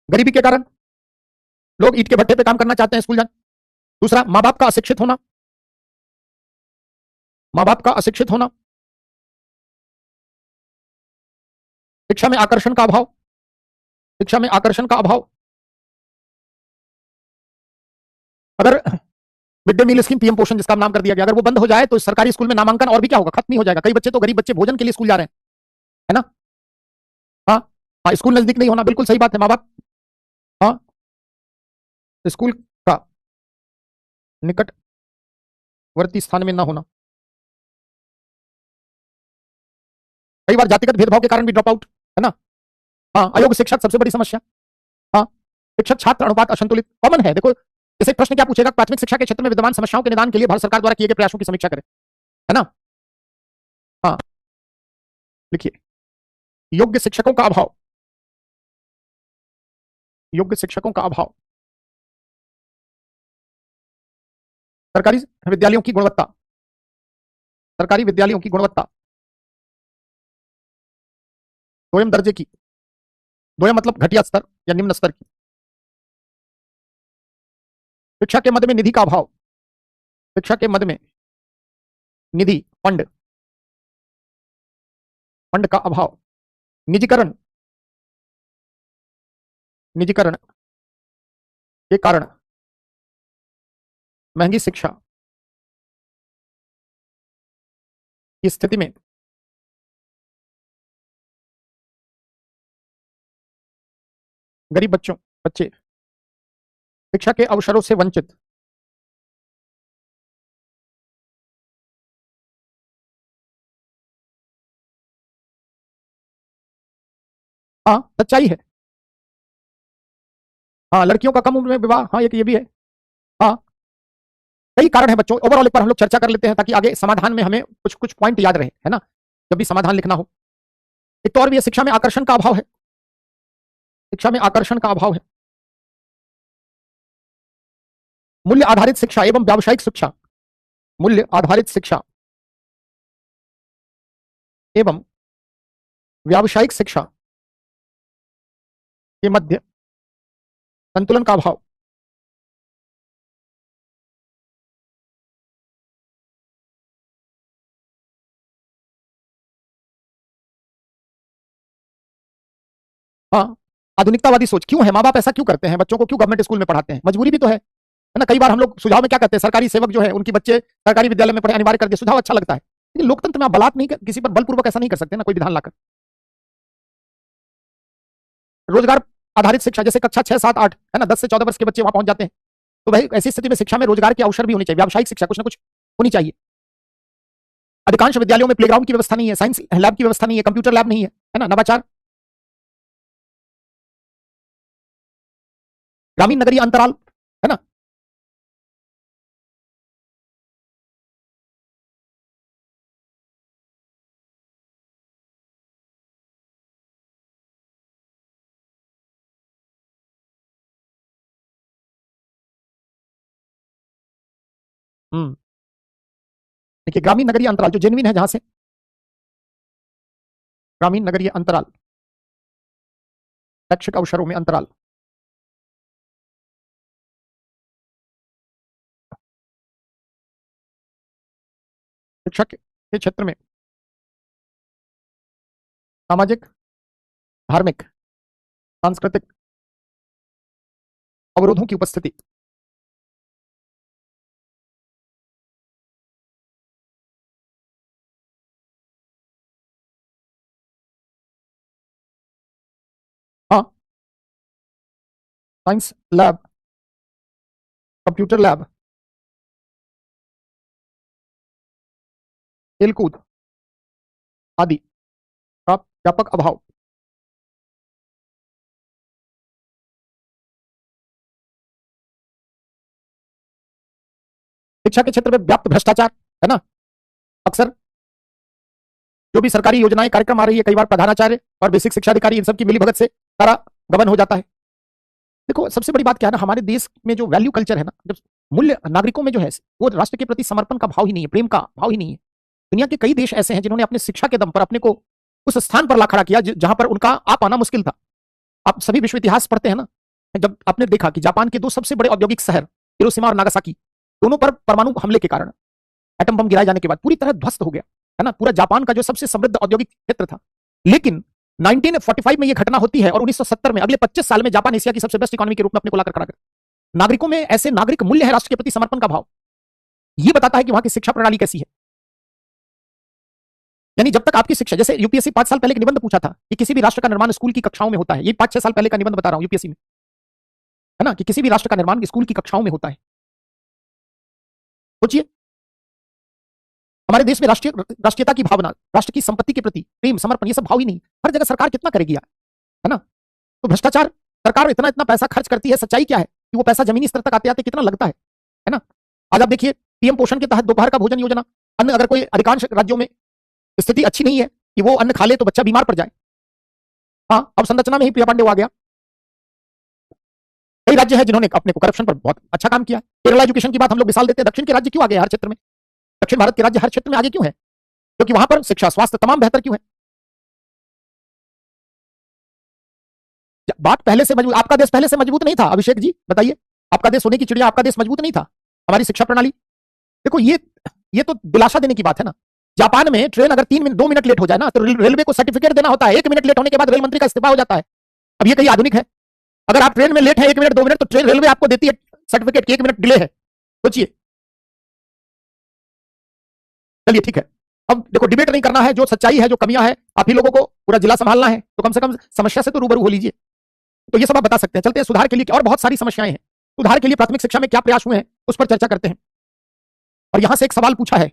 गरीबी के कारण, लोग ईंट के भट्टे पे काम करना चाहते हैं स्कूल जाने। दूसरा, माँ बाप का अशिक्षित होना, माँ बाप का अशिक्षित होना, शिक्षा में आकर्षण का अभाव, शिक्षा में आकर्षण का अभाव। अगर mid day meal scheme, PM Poshan जिसका नाम कर दिया गया, अगर वो बंद हो जाए तो सरकारी स्कूल में नामांकन और भी क्या होगा, खत्म ही हो जाएगा। कई बच्चे तो, गरीब बच्चे भोजन के लिए स्कूल जा रहे हैं, है ना? हाँ, हाँ, स्कूल नजदीक नहीं होना, बिल्कुल सही बात है। माँ बाप, हाँ, स्कूल का निकटवर्ती स्थान में ना होना, कई बार जातिगत भेदभाव के कारण भी ड्रॉप आउट, है ना? हाँ, अयोग्य शिक्षक सबसे बड़ी समस्या। हाँ, शिक्षक छात्र अनुपात असंतुलित कॉमन है। देखो, जैसे प्रश्न क्या पूछेगा, प्राथमिक शिक्षा के क्षेत्र में विद्यमान समस्याओं के निदान के लिए भारत सरकार द्वारा किए गए प्रयासों की समीक्षा करें, है ना? हाँ, लिखिए, योग्य शिक्षकों का अभाव, योग्य शिक्षकों का अभाव, सरकारी विद्यालयों की गुणवत्ता, सरकारी विद्यालयों की गुणवत्ता दोयम दर्जे की, दोयम मतलब घटिया स्तर या निम्न स्तर की, शिक्षा के मद में निधि का अभाव, शिक्षा के मद में निधि, फंड, फंड का अभाव, निजीकरण, निजीकरण के कारण महंगी शिक्षा की स्थिति में गरीब बच्चे शिक्षा के अवसरों से वंचित। हाँ, सच्चाई है। हाँ, लड़कियों का कम उम्र में विवाह, हाँ ये भी है। हाँ, कई कारण है बच्चों, ओवरऑल एक बार हम लोग चर्चा कर लेते हैं ताकि आगे समाधान में हमें कुछ कुछ पॉइंट याद रहे, है ना, जब भी समाधान लिखना हो। एक तो और भी है, शिक्षा में आकर्षण का अभाव है, शिक्षा में आकर्षण का अभाव है, मूल्य आधारित शिक्षा एवं व्यावसायिक शिक्षा, मूल्य आधारित शिक्षा एवं व्यावसायिक शिक्षा के मध्य संतुलन का अभाव। हाँ, आधुनिकतावादी सोच क्यों है, माँ बाप ऐसा क्यों करते हैं, बच्चों को क्यों गवर्नमेंट स्कूल में पढ़ाते हैं? मजबूरी भी तो है ना? कई बार हम लोग सुझाव में क्या कहते हैं, सरकारी सेवक जो है उनकी बच्चे सरकारी विद्यालय में पढ़े अनिवार्य कर दिया, सुझाव अच्छा लगता है, लेकिन लोकतंत्र में आप बलात् नहीं किसी पर बलपूर्वक ऐसा नहीं कर सकते ना, कोई विधान लाकर। रोजगार आधारित शिक्षा, जैसे कक्षा 6, 7, 8, है ना, 10 से 14 वर्ष के बच्चे वहां पहुंच जाते हैं, तो भाई ऐसी स्थिति में शिक्षा में रोजगार के अवसर भी होनी चाहिए, व्यावसायिक शिक्षा कुछ ना कुछ होनी चाहिए। अधिकांश विद्यालयों में प्लेग्राउंड की व्यवस्था नहीं है, साइंस लैब की व्यवस्था नहीं है, कंप्यूटर लैब नहीं है ना, नवाचार, ग्रामीण नगरीय अंतराल, है ना, देखिए ग्रामीण नगरीय अंतराल जो जेन्युइन है, जहां से ग्रामीण नगरीय अंतराल, शैक्षिक अवसरों में अंतराल, शिक्षा के क्षेत्र में सामाजिक, धार्मिक, सांस्कृतिक अवरोधों की उपस्थिति, हाँ, साइंस लैब, कंप्यूटर लैब, खेलकूद आदि का व्यापक अभाव, शिक्षा के क्षेत्र में व्याप्त भ्रष्टाचार, है ना। अक्सर जो भी सरकारी योजनाएं कार्यक्रम आ रही है, कई बार प्रधानाचार्य और बेसिक शिक्षा अधिकारी इन सब की मिलीभगत से सारा गबन हो जाता है। देखो सबसे बड़ी बात क्या है ना, हमारे देश में जो वैल्यू कल्चर है ना, जब मूल्य नागरिकों में जो है वो राष्ट्र के प्रति समर्पण का भाव ही नहीं है, प्रेम का भाव ही नहीं है। दुनिया के कई देश ऐसे हैं जिन्होंने अपने शिक्षा के दम पर अपने को उस स्थान पर ला खड़ा किया जहां पर उनका आ पाना मुश्किल था। आप सभी विश्व इतिहास पढ़ते हैं ना, जब आपने देखा कि जापान के दो सबसे बड़े औद्योगिक शहर हिरोशिमा और नागासाकी, दोनों पर परमाणु हमले के कारण एटम बम गिराए जाने के बाद पूरी तरह ध्वस्त हो गया, है ना, पूरा जापान का जो सबसे समृद्ध औद्योगिक क्षेत्र था। लेकिन 1945 में यह घटना होती है और 1970 में अगले 25 साल में जापान एशिया की सबसे बेस्ट इकोनॉमी के रूप में अपने को लाकर खड़ा कर। नागरिकों में ऐसे नागरिक मूल्य है, राष्ट्र के प्रति समर्पण का भाव, यह बताता है कि वहां की शिक्षा प्रणाली कैसी है। यानी जब तक आपकी शिक्षा, जैसे यूपीएससी 5 साल पहले एक निबंध पूछा था कि किसी भी राष्ट्र का निर्माण स्कूल की कक्षाओं में होता है, ये 5-6 साल पहले का निबंध बता रहा हूं यूपीएससी में, है ना, कि किसी भी राष्ट्र का निर्माण स्कूल की कक्षाओं में होता है। सोचिए हमारे देश में राष्ट्रीयता की भावना, राष्ट्र की संपत्ति के प्रति प्रेम, समर्पण, ये सब भाव ही नहीं। हर जगह सरकार कितना करेगी यार, है ना। तो भ्रष्टाचार, सरकार इतना इतना पैसा खर्च करती है, सच्चाई क्या है कि वो पैसा जमीनी स्तर तक आते आते कितना लगता है ना। आज आप देखिए पीएम पोषण के तहत दोपहर का भोजन योजना, अन्न, अगर कोई अधिकांश राज्यों में स्थिति अच्छी नहीं है कि वो अन्न खा ले तो बच्चा बीमार पड़ जाए, हाँ, अब संरचना में ही प्रिया पांडे आ गया। कई राज्य है जिन्होंने अपने को करप्शन पर बहुत अच्छा काम किया। केरला एजुकेशन की बात हम लोग मिसाल देते हैं, दक्षिण के राज्य क्यों आगे हर क्षेत्र में, दक्षिण भारत के राज्य हर क्षेत्र में आगे क्यों है, क्योंकि वहां पर शिक्षा, स्वास्थ्य तमाम बेहतर क्यों है। बात पहले से मजबूत, आपका देश पहले से मजबूत नहीं था अभिषेक जी, बताइए, आपका देश सोने की चिड़िया, आपका देश मजबूत नहीं था, हमारी शिक्षा प्रणाली। देखो ये तो दिलासा देने की बात है ना। जापान में ट्रेन अगर 2 मिनट लेट हो जाए ना तो रेलवे को सर्टिफिकेट देना होता है, 1 मिनट लेट होने के बाद रेल मंत्री का इस्तीफा हो जाता है। अब ये कहीं आधुनिक है? अगर आप ट्रेन में लेट है 1 मिनट 2 मिनट तो ट्रेन रेलवे आपको देती है सर्टिफिकेट कि 1 मिनट डिले है। सोचिए। चलिए ठीक है, अब देखो डिबेट नहीं करना है, जो सच्चाई है, जो कमियां है, आप ही लोगों को पूरा जिला संभालना है, तो कम से कम समस्या से तो रूबरू हो लीजिए। तो ये सब आप बता सकते हैं। चलते हैं सुधार के लिए, और बहुत सारी समस्याएं हैं। सुधार के लिए प्राथमिक शिक्षा में क्या प्रयास हुए हैं उस पर चर्चा करते हैं। और यहां से एक सवाल पूछा है,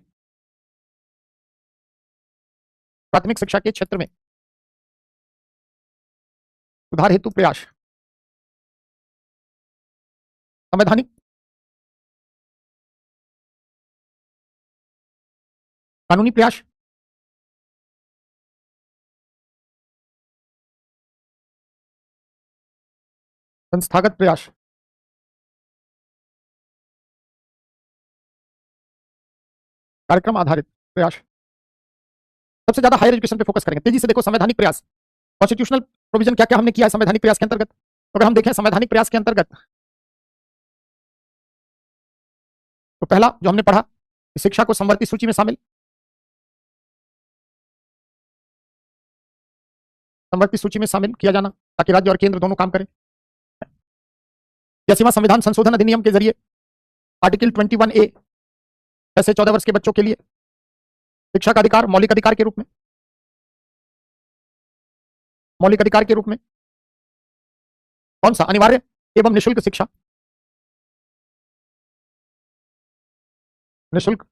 प्राथमिक शिक्षा के क्षेत्र में सुधार हेतु प्रयास, संवैधानिक, कानूनी प्रयास, संस्थागत प्रयास, कार्यक्रम आधारित प्रयास। सबसे ज्यादा हायर एजुकेशन पे फोकस करेंगे। तेजी से देखो संवैधानिक प्रयास, कॉन्स्टिट्यूशनल प्रोविजन क्या क्या हमने किया है संवैधानिक प्रयास के अंतर्गत। तो अगर हम देखें संवैधानिक प्रयास के अंतर्गत, तो पहला जो हमने पढ़ा, शिक्षा को समवर्ती सूची में शामिल, समवर्ती सूची में शामिल किया जाना ताकि राज्य और केंद्र दोनों काम करें। 80वां संविधान संशोधन अधिनियम के जरिए आर्टिकल 21A, ऐसे 14 वर्ष के बच्चों के लिए शिक्षा का अधिकार मौलिक अधिकार के रूप में, मौलिक अधिकार के रूप में कौन सा, अनिवार्य एवं निःशुल्क शिक्षा, निःशुल्क।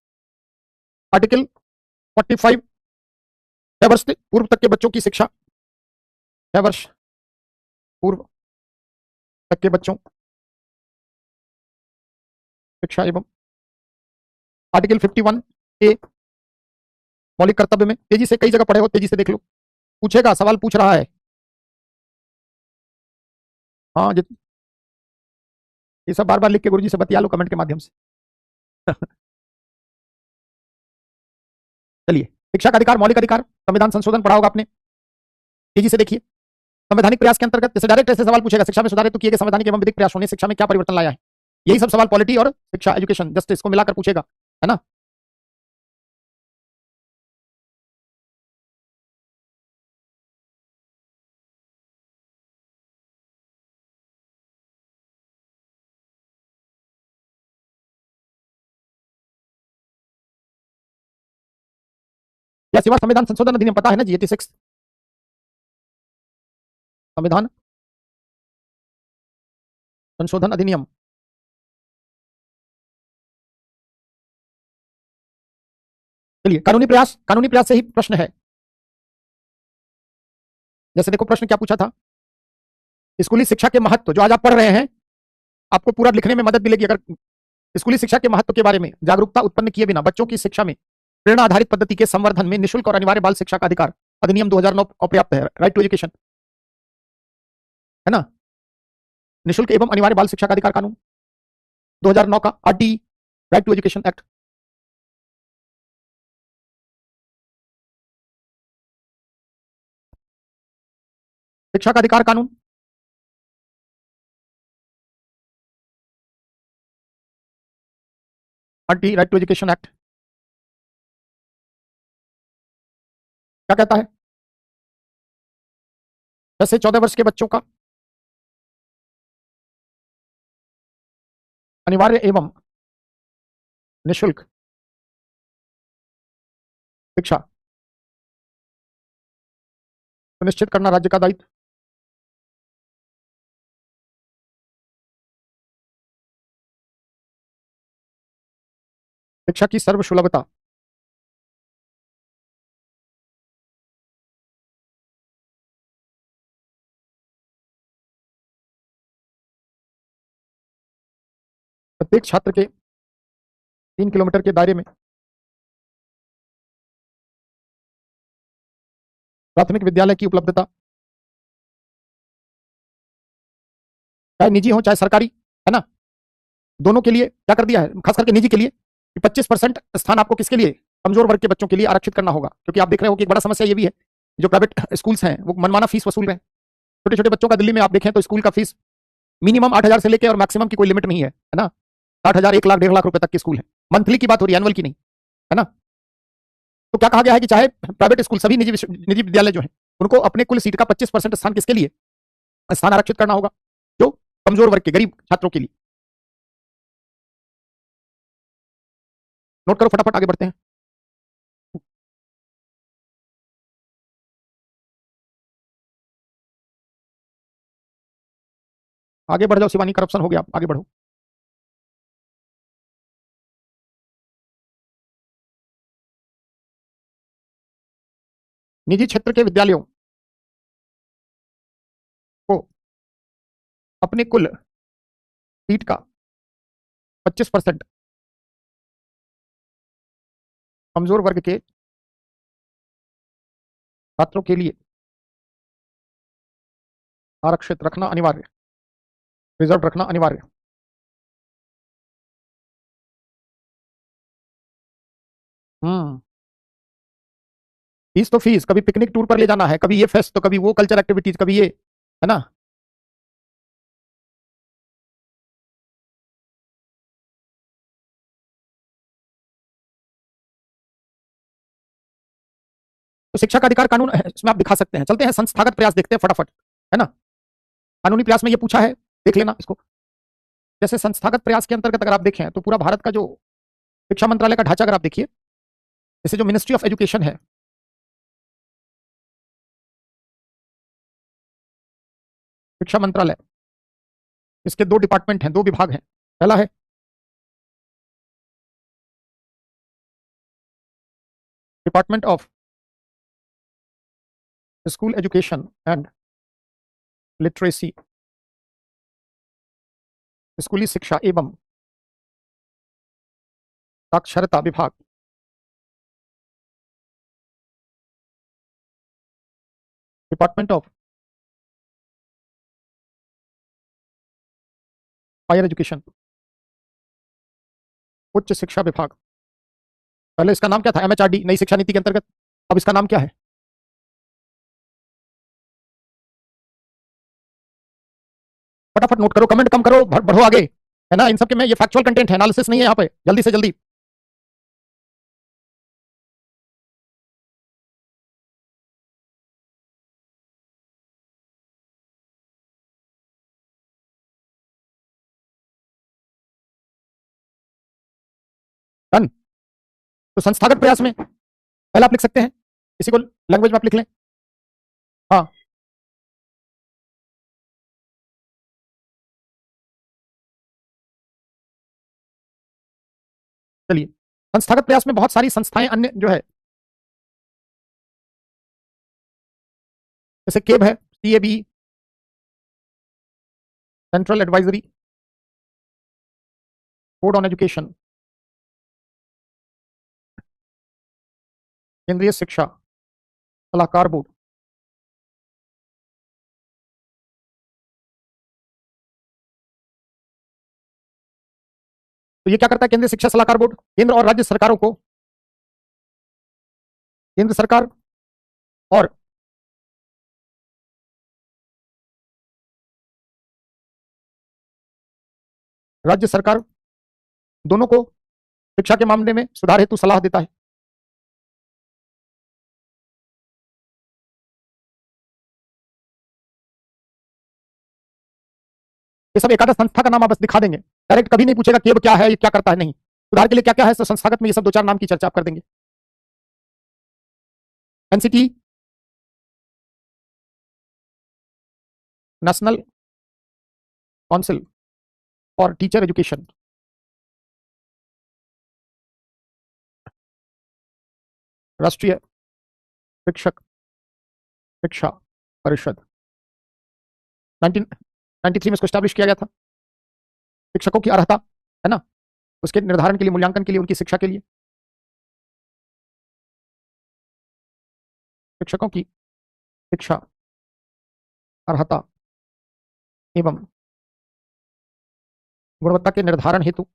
आर्टिकल 45, 6 वर्ष पूर्व तक के बच्चों की शिक्षा, 6 वर्ष पूर्व तक के बच्चों शिक्षा एवं आर्टिकल 51A, मौलिक कर्तव्य में। तेजी से, कई जगह पढ़े हो, तेजी से देख लो, पूछेगा, सवाल पूछ रहा है। हाँ ये सब बार बार लिख के गुरुजी से बतिया लो कमेंट के माध्यम से। चलिए, शिक्षा का अधिकार, मौलिक अधिकार, संविधान संशोधन पढ़ा होगा आपने, तेजी से देखिए। संवैधानिक प्रयास के अंतर्गत जैसे डायरेक्ट ऐसे सवाल पूछेगा, शिक्षा में सुधार हेतु किए गए संवैधानिक एवं विधिक प्रयासों ने शिक्षा में क्या परिवर्तन लाया है, यही सब सवाल पॉलिटी और शिक्षा, एजुकेशन, जस्टिस को मिलाकर पूछेगा, है ना। या सिवा संविधान संशोधन अधिनियम पता है ना जी, 86 संविधान संशोधन अधिनियम। चलिए, कानूनी प्रयास से ही प्रश्न है। जैसे देखो प्रश्न क्या पूछा था, स्कूली शिक्षा के महत्व जो आज आप पढ़ रहे हैं, आपको पूरा लिखने में मदद मिलेगी अगर स्कूली शिक्षा के महत्व के बारे में जागरूकता उत्पन्न किए बिना बच्चों की शिक्षा में प्रेरणा आधारित पद्धति के संवर्धन में निःशुल्क और अनिवार्य बाल शिक्षा का अधिकार अधिनियम 2009 अपर्याप्त है। राइट टू एजुकेशन, है ना, निःशुल्क एवं अनिवार्य बाल शिक्षा का अधिकार कानून 2009 का RT, right to education act. शिक्षा का अधिकार कानून, RT, right to education act क्या कहता है, 10 से 14 वर्ष के बच्चों का अनिवार्य एवं निःशुल्क शिक्षा सुनिश्चित करना राज्य का दायित्व। शिक्षा की सर्वसुलभता, प्रत्येक छात्र के 3 किलोमीटर के दायरे में प्राथमिक विद्यालय की उपलब्धता, चाहे निजी हो चाहे सरकारी, है ना, दोनों के लिए क्या कर दिया है, खास करके निजी के लिए, कि 25% स्थान आपको किसके लिए, कमजोर वर्ग के बच्चों के लिए आरक्षित करना होगा। क्योंकि आप देख रहे हो कि एक बड़ा समस्या ये भी है, जो प्राइवेट स्कूल्स हैं वो मनमाना फीस वसूल रहे हैं। छोटे छोटे बच्चों का दिल्ली में आप देखें तो स्कूल का फीस मिनिमम 8,000 से लेकर और मैक्सिमम की कोई लिमिट नहीं है, है ना, 60,000, 1 लाख, 1.5 लाख रुपए तक के स्कूल है। मंथली की बात हो रही है, एनुअल की नहीं, है ना। तो क्या कहा गया है कि चाहे प्राइवेट स्कूल, सभी निजी विद्यालय जो है उनको अपने कुल सीट का 25% स्थान किसके लिए, स्थान आरक्षित करना होगा, जो कमजोर वर्ग के गरीब छात्रों के लिए। नोट करो, फटाफट आगे बढ़ते हैं। आगे बढ़ जाओ शिवानी, करप्शन हो गया, आगे बढ़ो। निजी क्षेत्र के विद्यालयों को अपने कुल सीट का 25% कमजोर वर्ग के छात्रों के लिए आरक्षित रखना अनिवार्य, रिजर्व रखना अनिवार्य। हम्म, फीस तो फीस, कभी पिकनिक टूर पर ले जाना है, कभी ये फेस्ट, तो कभी वो कल्चर एक्टिविटीज, कभी ये, है ना। तो शिक्षा का अधिकार कानून इसमें आप दिखा सकते हैं। चलते हैं संस्थागत प्रयास देखते हैं फटाफट, है ना। कानूनी प्रयास में ये पूछा है, देख लेना इसको। जैसे संस्थागत प्रयास के अंतर्गत अगर आप देखें तो पूरा भारत का जो शिक्षा मंत्रालय का ढांचा अगर आप देखिए, जैसे जो मिनिस्ट्री ऑफ एजुकेशन है, शिक्षा मंत्रालय, इसके 2 डिपार्टमेंट हैं, 2 विभाग हैं। पहला है department of school education and literacy, स्कूली शिक्षा एवं साक्षरता विभाग। डिपार्टमेंट ऑफ हायर एजुकेशन, उच्च शिक्षा विभाग। पहले इसका नाम क्या था? एमएचआरडी, नई शिक्षा नीति के अंतर्गत। अब इसका नाम क्या है? फटाफट नोट करो, कमेंट कम करो, बढ़ो आगे, है ना। इन सब के में ये फैक्चुअल कंटेंट है, एनालिसिस नहीं है यहाँ पे। जल्दी से जल्दी। डन। तो संस्थागत प्रयास में पहला आप लिख सकते हैं, इसी को लैंग्वेज में आप लिख लें। हाँ, चलिए। संस्थागत प्रयास में बहुत सारी संस्थाएं अन्य जो है, जैसे केब है, CAB, central advisory board on education, केंद्रीय शिक्षा सलाहकार बोर्ड। तो ये क्या करता है केंद्रीय शिक्षा सलाहकार बोर्ड? केंद्र और राज्य सरकारों को, केंद्र सरकार और राज्य सरकार दोनों को शिक्षा के मामले में सुधार हेतु सलाह देता है। ये सब एकादश संस्था का नाम आप बस दिखा देंगे, डायरेक्ट कभी नहीं पूछेगा केब क्या है, ये क्या करता है, नहीं। सुधार के लिए क्या क्या है, तो संस्थागत में ये सब दो चार नाम की चर्चा आप कर देंगे। NCT, national council for teacher education, राष्ट्रीय शिक्षक शिक्षा परिषद। 1993 में इसको स्टैब्लिश किया गया था। शिक्षकों की अर्हता, है ना, उसके निर्धारण के लिए, मूल्यांकन के लिए, उनकी शिक्षा के लिए। शिक्षकों की शिक्षा अर्हता एवं गुणवत्ता के निर्धारण हेतु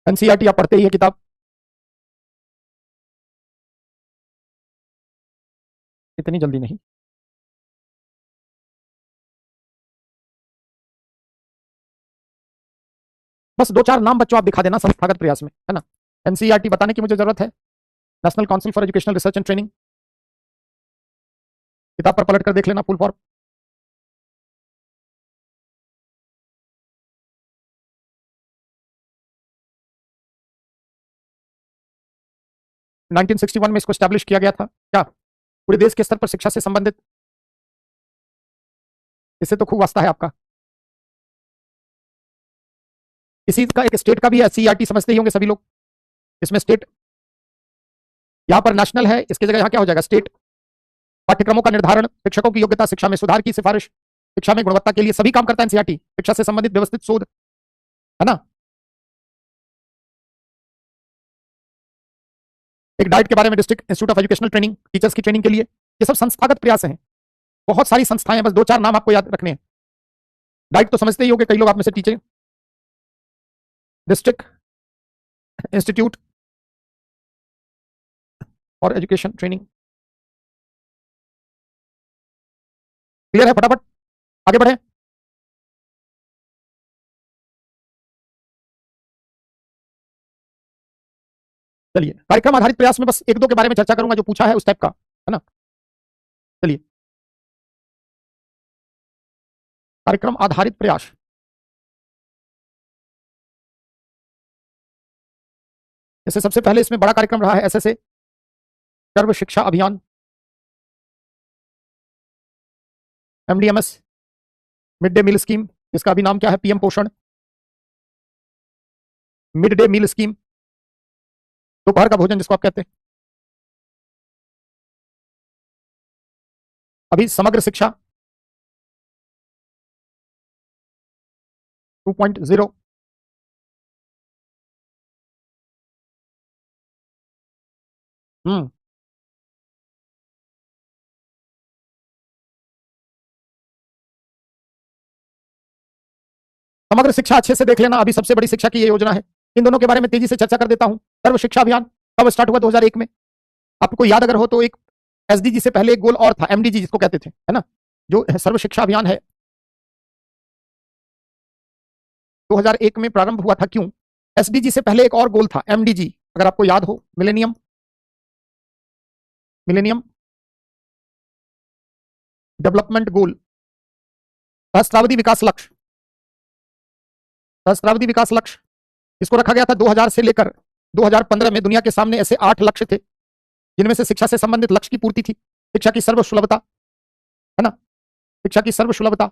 एनसीईआरटी आप पढ़ते ही है किताब, इतनी जल्दी नहीं। बस दो चार नाम बच्चों आप दिखा देना संस्थागत प्रयास में, है ना। एनसीईआरटी बताने की मुझे जरूरत है, national council for educational research and training. किताब पर पलट कर देख लेना फुल फॉर्म। नाइनटीन 1961 में इसको स्टैब्लिश किया गया था। क्या पूरे देश के स्तर पर शिक्षा से संबंधित? इससे तो खूब वास्ता है आपका। इसी का एक स्टेट का भी है, सीईआरटी समझते ही होंगे सभी लोग। इसमें स्टेट, यहां पर नेशनल है, इसकी जगह यहां क्या हो जाएगा, स्टेट। पाठ्यक्रमों का निर्धारण, शिक्षकों की योग्यता, शिक्षा में सुधार की सिफारिश, शिक्षा में गुणवत्ता के लिए सभी काम करता है एनसीईआरटी। शिक्षा से संबंधित व्यवस्थित शोध, है ना। एक डाइट के बारे में, district institute of educational training, teachers की ट्रेनिंग के लिए। ये सब संस्थागत प्रयास हैं। बहुत सारी संस्थाएं हैं, बस दो चार नाम आपको याद रखने हैं। डाइट तो समझते ही होंगे कई लोग आप में से, टीचर, डिस्ट्रिक्ट इंस्टीट्यूट और एजुकेशन ट्रेनिंग। क्लियर है? फटाफट आगे बढ़े। चलिए, कार्यक्रम आधारित प्रयास में बस एक दो के बारे में चर्चा करूंगा जो पूछा है उस टाइप का, है ना। चलिए, कार्यक्रम आधारित प्रयास, जैसे सबसे पहले इसमें बड़ा कार्यक्रम रहा है SSA, Sarva Shiksha Abhiyan, MDMS, mid day meal scheme, इसका अभी नाम क्या है, पीएम पोषण, मिड डे मील स्कीम, दोपहर का भोजन जिसको आप कहते हैं। अभी समग्र शिक्षा 2.0, हम्म, समग्र शिक्षा अच्छे से देख लेना, अभी सबसे बड़ी शिक्षा की ये योजना है। इन दोनों के बारे में तेजी से चर्चा कर देता हूं। सर्व शिक्षा अभियान कब स्टार्ट हुआ? 2001 में। आपको याद अगर हो तो एक एसडीजी से पहले एक गोल और था, एमडीजी जिसको कहते थे, है ना। जो सर्व शिक्षा अभियान है 2001 में प्रारंभ हुआ था। क्यों? एसडीजी से पहले एक और गोल था, एमडीजी, अगर आपको याद हो, मिलेनियम डेवलपमेंट गोल, सहस्त्रावधि विकास लक्ष्य। सहस्त्रावधि विकास लक्ष्य इसको रखा गया था 2000 से लेकर 2015 में। दुनिया के सामने ऐसे 8 लक्ष्य थे जिनमें से शिक्षा से संबंधित लक्ष्य की पूर्ति थी। शिक्षा की सर्वसुलभता, है ना, शिक्षा की सर्वसुलभता,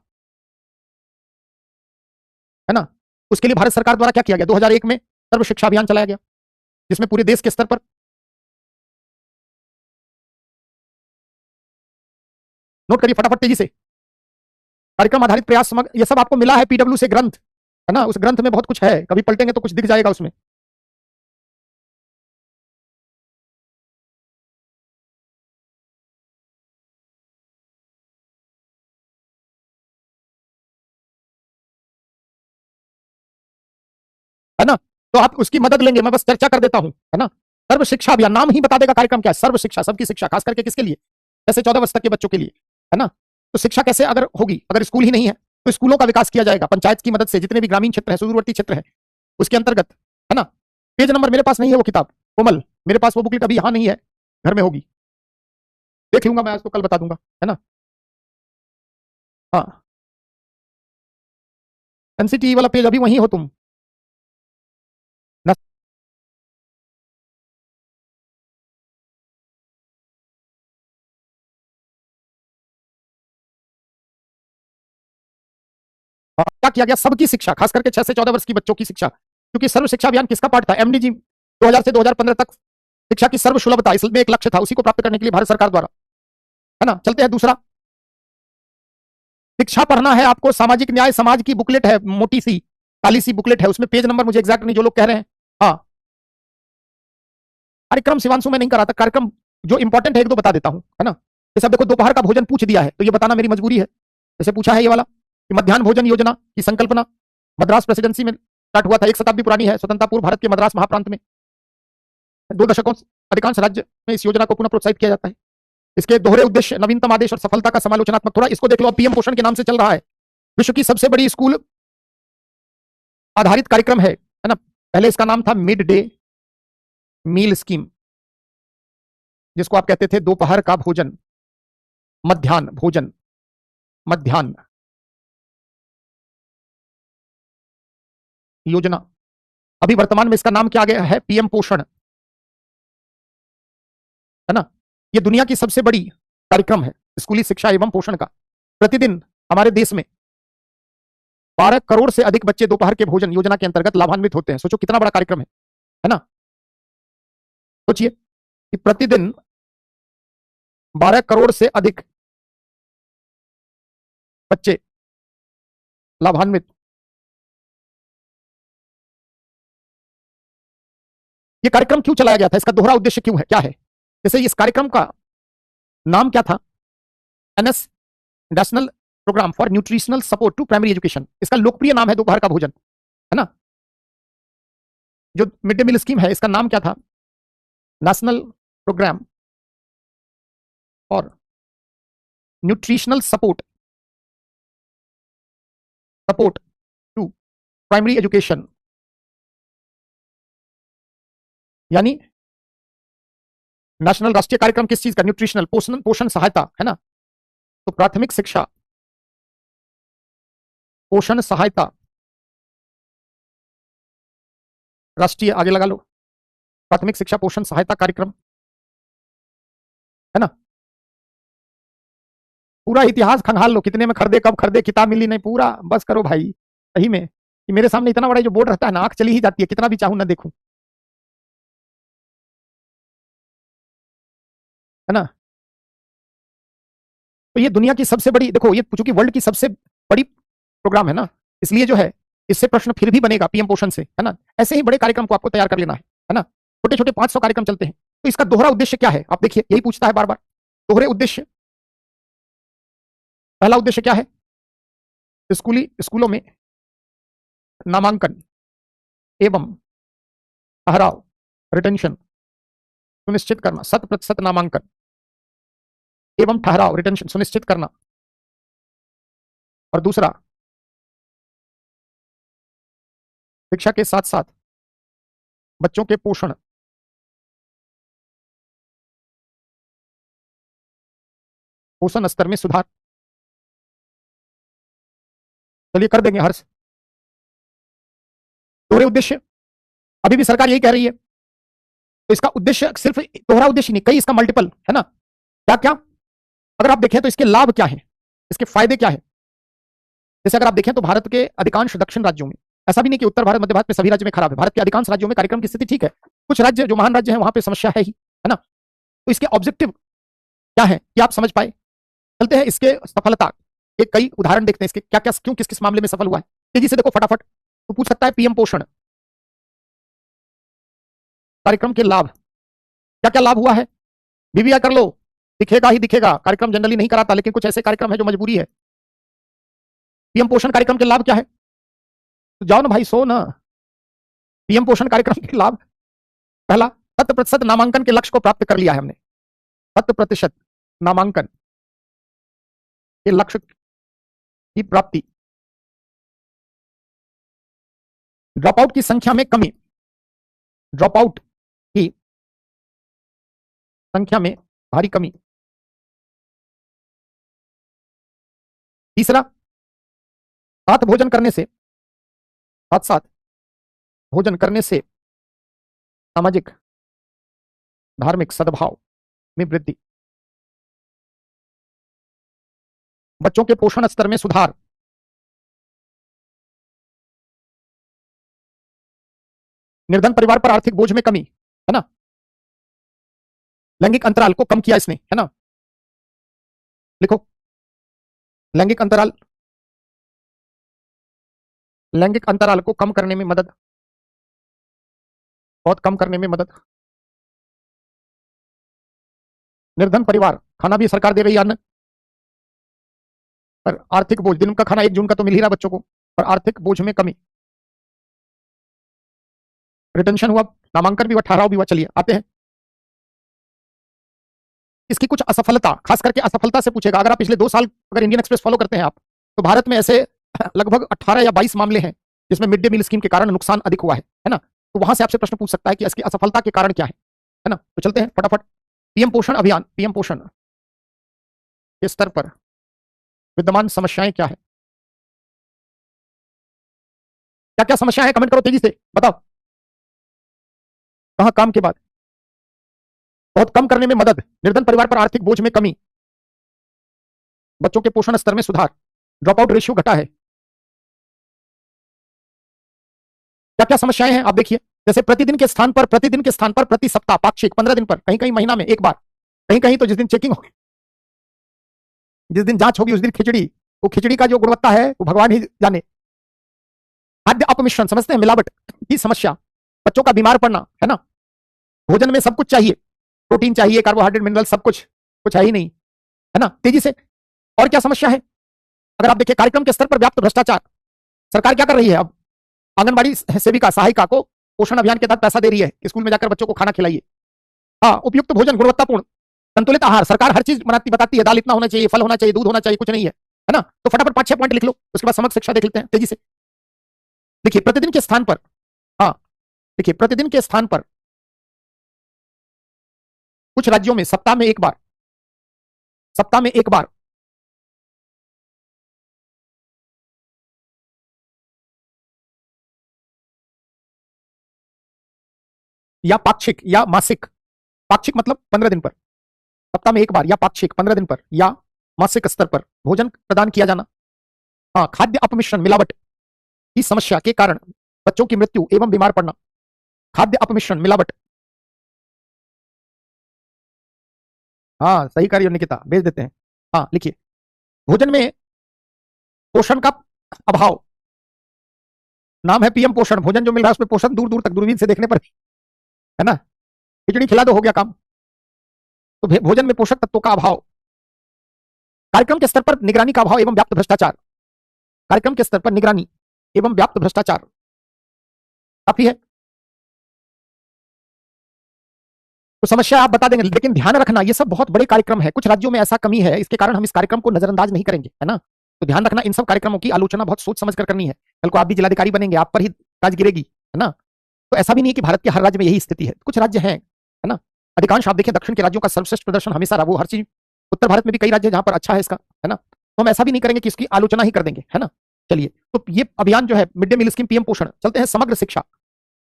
है ना। उसके लिए भारत सरकार द्वारा क्या किया गया? 2001 में सर्व शिक्षा अभियान चलाया गया, जिसमें पूरे देश के स्तर पर, नोट करिए फटाफट तेजी से, कार्यक्रम आधारित प्रयास समग्र, ये सब आपको मिला है पीडब्ल्यू से ग्रंथ, है ना। उस ग्रंथ में बहुत कुछ है, कभी पलटेंगे तो कुछ दिख जाएगा उसमें। है ना, तो आप उसकी मदद लेंगे, मैं बस चर्चा कर देता हूं, है ना। सर्व शिक्षा अभियान नाम ही बता देगा कार्यक्रम क्या है। सर्व शिक्षा, सबकी शिक्षा, खास करके किसके लिए? जैसे 14 वर्ष तक के बच्चों के लिए, है ना। तो शिक्षा कैसे अगर होगी, अगर स्कूल ही नहीं है तो स्कूलों का विकास किया जाएगा पंचायत की मदद से, जितने भी ग्रामीण क्षेत्र है, सुदूरवर्ती क्षेत्र है, उसके अंतर्गत, है ना। पेज नंबर मेरे पास नहीं है वो किताब, कोमल, मेरे पास वो बुकलेट अभी यहां नहीं है, घर में होगी, देख लूंगा मैं, आज तो कल बता दूंगा, है ना। हाँ, एनसीटी वाला पेज अभी वहीं हो तुम ना। क्या किया गया? सबकी शिक्षा, खास करके 6 से 14 वर्ष की बच्चों की शिक्षा, क्योंकि सर्व शिक्षा अभियान किसका पार्ट था? एमडीजी 2000 से 2015 तक शिक्षा की सर्वसुलभता, इसमें एक लक्ष्य था, उसी को प्राप्त करने के लिए भारत सरकार द्वारा, है ना। चलते हैं दूसरा, शिक्षा पढ़ना है आपको, सामाजिक न्याय समाज की बुकलेट है, मोटी सी काली सी बुकलेट है, उसमें पेज नंबर मुझे एग्जैक्ट नहीं, जो लोग कह रहे हैं। हाँ, कार्यक्रम शिवांशु में नहीं कराता, कार्यक्रम जो इंपॉर्टेंट है एक दो बता देता हूं, है ना। जैसे देखो, दोपहर का भोजन पूछ दिया है तो ये बताना मेरी मजबूरी है। जैसे पूछा है ये वाला कि मध्याह्न भोजन योजना की संकल्पना मद्रास प्रेसिडेंसी में स्टार्ट हुआ था, 1 शताब्दी पुरानी है, स्वतंत्रता पूर्व भारत के मद्रास महाप्रांत में 2 दशकों से अधिकांश राज्य में इस योजना को पुनः प्रोत्साहित किया जाता है। इसके दोहरे उद्देश्य, नवीनतम आदेश और सफलता का समालोचनात्मक, थोड़ा इसको देख लो, पीएम पोषण के नाम से चल रहा है, विश्व की सबसे बड़ी स्कूल आधारित कार्यक्रम है ना। पहले इसका नाम था मिड डे मील स्कीम, जिसको आप कहते थे दोपहर का भोजन, मध्याह्न भोजन, मध्याह्न योजना। अभी वर्तमान में इसका नाम क्या आ गया है? पीएम पोषण, है ना। यह दुनिया की सबसे बड़ी कार्यक्रम है स्कूली शिक्षा एवं पोषण का। प्रतिदिन हमारे देश में 12 करोड़ से अधिक बच्चे दोपहर के भोजन योजना के अंतर्गत लाभान्वित होते हैं। सोचो कितना बड़ा कार्यक्रम है ना। सोचिए कि प्रतिदिन 12 करोड़ से अधिक बच्चे लाभान्वित। यह कार्यक्रम क्यों चलाया गया था? इसका दोहरा उद्देश्य क्यों है, क्या है? जैसे इस कार्यक्रम का नाम क्या था? NS, national programme for nutritional support to primary education. इसका लोकप्रिय नाम है दोपहर का भोजन, है ना। जो मिड डे मील स्कीम है, इसका नाम क्या था? National programme for nutritional support to primary education, यानी नेशनल, राष्ट्रीय कार्यक्रम किस चीज का? न्यूट्रिशनल, पोषण, पोषण सहायता, है ना। तो प्राथमिक शिक्षा पोषण सहायता राष्ट्रीय, आगे लगा लो, प्राथमिक शिक्षा पोषण सहायता कार्यक्रम, है ना। पूरा इतिहास खंगाल लो, कितने में खरीदे, कब खरीदे, किताब मिली नहीं, पूरा बस करो भाई। सही में कि मेरे सामने इतना बड़ा जो बोर्ड रहता है ना, आंख चली ही जाती है, कितना भी चाहूं ना देखूं, है ना। तो ये दुनिया की सबसे बड़ी, देखो ये चूंकि वर्ल्ड की सबसे बड़ी प्रोग्राम है ना, इसलिए जो है इससे प्रश्न फिर भी बनेगा पीएम पोषण से, है ना। ऐसे ही बड़े कार्यक्रम को आपको तैयार कर लेना है ना। छोटे छोटे 500 कार्यक्रम चलते हैं। तो इसका दोहरा उद्देश्य क्या है? आप देखिए, यही पूछता है बार बार, दोहरे उद्देश्य। पहला उद्देश्य क्या है? स्कूलों में नामांकन एवं ठहराव रिटेंशन सुनिश्चित करना, 100% नामांकन एवं ठहराव रिटेंशन सुनिश्चित करना। और दूसरा, शिक्षा के साथ साथ बच्चों के पोषण स्तर में सुधार। चलिए कर देंगे हर्ष। दोहरे उद्देश्य, अभी भी सरकार यही कह रही है, तो इसका उद्देश्य सिर्फ दोहरा उद्देश्य नहीं, कई इसका मल्टीपल है ना। क्या क्या अगर आप देखें तो इसके लाभ क्या है, इसके फायदे क्या है। जैसे अगर आप देखें तो भारत के अधिकांश दक्षिण राज्यों में, ऐसा भी नहीं कि उत्तर भारत मध्य भारत में सभी राज्य में खराब है, भारत के अधिकांश राज्यों में कार्यक्रम की स्थिति ठीक है। कुछ राज्य जो महान राज्य हैं वहां पे समस्या है ही, है ना। तो इसके ऑब्जेक्टिव क्या है कि आप समझ पाए। चलते हैं इसके सफलता के कई उदाहरण देखते हैं, इसके क्या क्या क्यों किस किस मामले में सफल हुआ है। तेजी से देखो फटाफट। तो पूछ सकता है पीएम पोषण कार्यक्रम के लाभ, क्या क्या लाभ हुआ है। बीबीआई कर लो, दिखेगा ही दिखेगा। कार्यक्रम जनरली नहीं कराता, लेकिन कुछ ऐसे कार्यक्रम है जो मजबूरी है। पीएम पोषण कार्यक्रम के लाभ क्या है, तो जाओ ना भाई, सो ना। पीएम पोषण कार्यक्रम के लाभ, पहला, 100% नामांकन के लक्ष्य को प्राप्त कर लिया है हमने। 100% नामांकन के लक्ष्य की प्राप्ति। ड्रॉप आउट की संख्या में कमी, ड्रॉप आउट की संख्या में भारी कमी। तीसरा, साथ भोजन करने से, साथ साथ भोजन करने से सामाजिक धार्मिक सद्भाव में वृद्धि। बच्चों के पोषण स्तर में सुधार। निर्धन परिवार पर आर्थिक बोझ में कमी, है ना। लैंगिक अंतराल को कम किया इसने, है ना। लिखो, लैंगिक अंतराल, लैंगिक अंतराल को कम करने में मदद, बहुत कम करने में मदद। निर्धन परिवार, खाना भी सरकार दे रही है, अन्न, पर आर्थिक बोझ, दिन का खाना 1 जून का तो मिल ही रहा बच्चों को, पर आर्थिक बोझ में कमी। रिटेंशन हुआ, नामांकन भी हुआ, ठहराव भी हुआ। चलिए आते हैं इसकी कुछ असफलता, खास करके असफलता से पूछेगा। अगर आप पिछले 2 साल अगर इंडियन एक्सप्रेस फॉलो करते हैं आप, तो भारत में ऐसे लगभग 18 या 22 मामले हैं जिसमें मिड डे मील स्कीम के कारण नुकसान अधिक हुआ है ना। तो वहां से आपसे प्रश्न पूछ सकता है कि इसकी असफलता के कारण क्या है ना। तो चलते हैं फटाफट। पीएम पोषण अभियान, पीएम पोषण के स्तर पर विद्यमान समस्याएं क्या है, क्या क्या समस्याएं हैं, कमेंट करो तेजी से, बताओ। कहां काम के बाद, बहुत कम करने में मदद, निर्धन परिवार पर आर्थिक बोझ में कमी, बच्चों के पोषण स्तर में सुधार, ड्रॉप आउट रेशियो घटा है। क्या क्या समस्याएं हैं आप देखिए। जैसे प्रतिदिन के स्थान पर, प्रतिदिन के स्थान पर प्रति सप्ताह, पाक्षिक, 15 दिन पर, कहीं कहीं महीना में एक बार, कहीं कहीं तो जिस दिन चेकिंग होगी, जिस दिन जांच होगी उस दिन खिचड़ी। वो खिचड़ी का जो गुणवत्ता है वो भगवान ही जाने। खाद्य अपमिश्रण, समझते हैं, मिलावट की समस्या, बच्चों का बीमार पड़ना, है ना। भोजन में सब कुछ चाहिए, प्रोटीन चाहिए, कार्बोहाइड्रेट, मिनरल, सब कुछ, कुछ है ही नहीं, है ना। तेजी से, और क्या समस्या है। अगर आप देखिए कार्यक्रम के स्तर पर व्याप्त भ्रष्टाचार, सरकार क्या कर रही है अब, आंगनबाड़ी सेविका, सहायिका को पोषण अभियान के तहत पैसा दे रही है कि स्कूल में जाकर बच्चों को खाना खिलाइए। हाँ, उपयुक्त भोजन, गुणवत्तापूर्ण संतुलित आहार, सरकार हर चीज बताती है, दाल इतना होना चाहिए, फल होना चाहिए, दूध होना चाहिए, कुछ नहीं है ना। तो फटाफट 5-6 पॉइंट लिख लो, उसके बाद समग्र शिक्षा देख लेते हैं तेजी से। देखिए प्रतिदिन के स्थान पर, हाँ देखिए प्रतिदिन के स्थान पर कुछ राज्यों में सप्ताह में एक बार, सप्ताह में एक बार या पाक्षिक या मासिक, पाक्षिक मतलब 15 दिन पर, सप्ताह में एक बार या पाक्षिक 15 दिन पर या मासिक स्तर पर भोजन प्रदान किया जाना। हाँ, खाद्य अपमिश्रण, मिलावट की समस्या के कारण बच्चों की मृत्यु एवं बीमार पड़ना, खाद्य अपमिश्रण, मिलावट। हाँ सही कार्य निकिता, भेज देते हैं। हाँ लिखिए, भोजन में पोषण का अभाव, नाम है पीएम पोषण, भोजन जो मिल रहा है उसमें पोषण दूर दूर तक दूरबीन से देखने पर, है ना। खिचड़ी खिला दो, हो गया काम। तो भोजन में पोषक तत्वों का अभाव, कार्यक्रम के स्तर पर निगरानी का अभाव एवं व्याप्त भ्रष्टाचार, कार्यक्रम के स्तर पर निगरानी एवं व्याप्त भ्रष्टाचार काफी है। तो समस्या आप बता देंगे, लेकिन ध्यान रखना ये सब बहुत बड़े कार्यक्रम है, कुछ राज्यों में ऐसा कमी है, इसके कारण हम इस कार्यक्रम को नजरअंदाज नहीं करेंगे, है ना। तो ध्यान रखना, इन सब कार्यक्रमों की आलोचना बहुत सोच समझ कर करनी है। कल को आप भी जिलाधिकारी बनेंगे, आप पर ही राज गिरेगी, है ना। तो ऐसा भी नहीं है कि भारत के हर राज्य में यही स्थिति है, कुछ राज्य हैं, है ना। अधिकांश आप देखें दक्षिण के राज्यों का सर्वश्रेष्ठ प्रदर्शन हमेशा रहा, वो हर चीज। उत्तर भारत में भी कई राज्य जहां पर अच्छा है इसका, है ना। तो हम ऐसा भी नहीं करेंगे कि इसकी आलोचना ही कर देंगे, है ना। चलिए, तो ये अभियान जो है mid day meal scheme, PM Poshan, चलते हैं समग्र शिक्षा।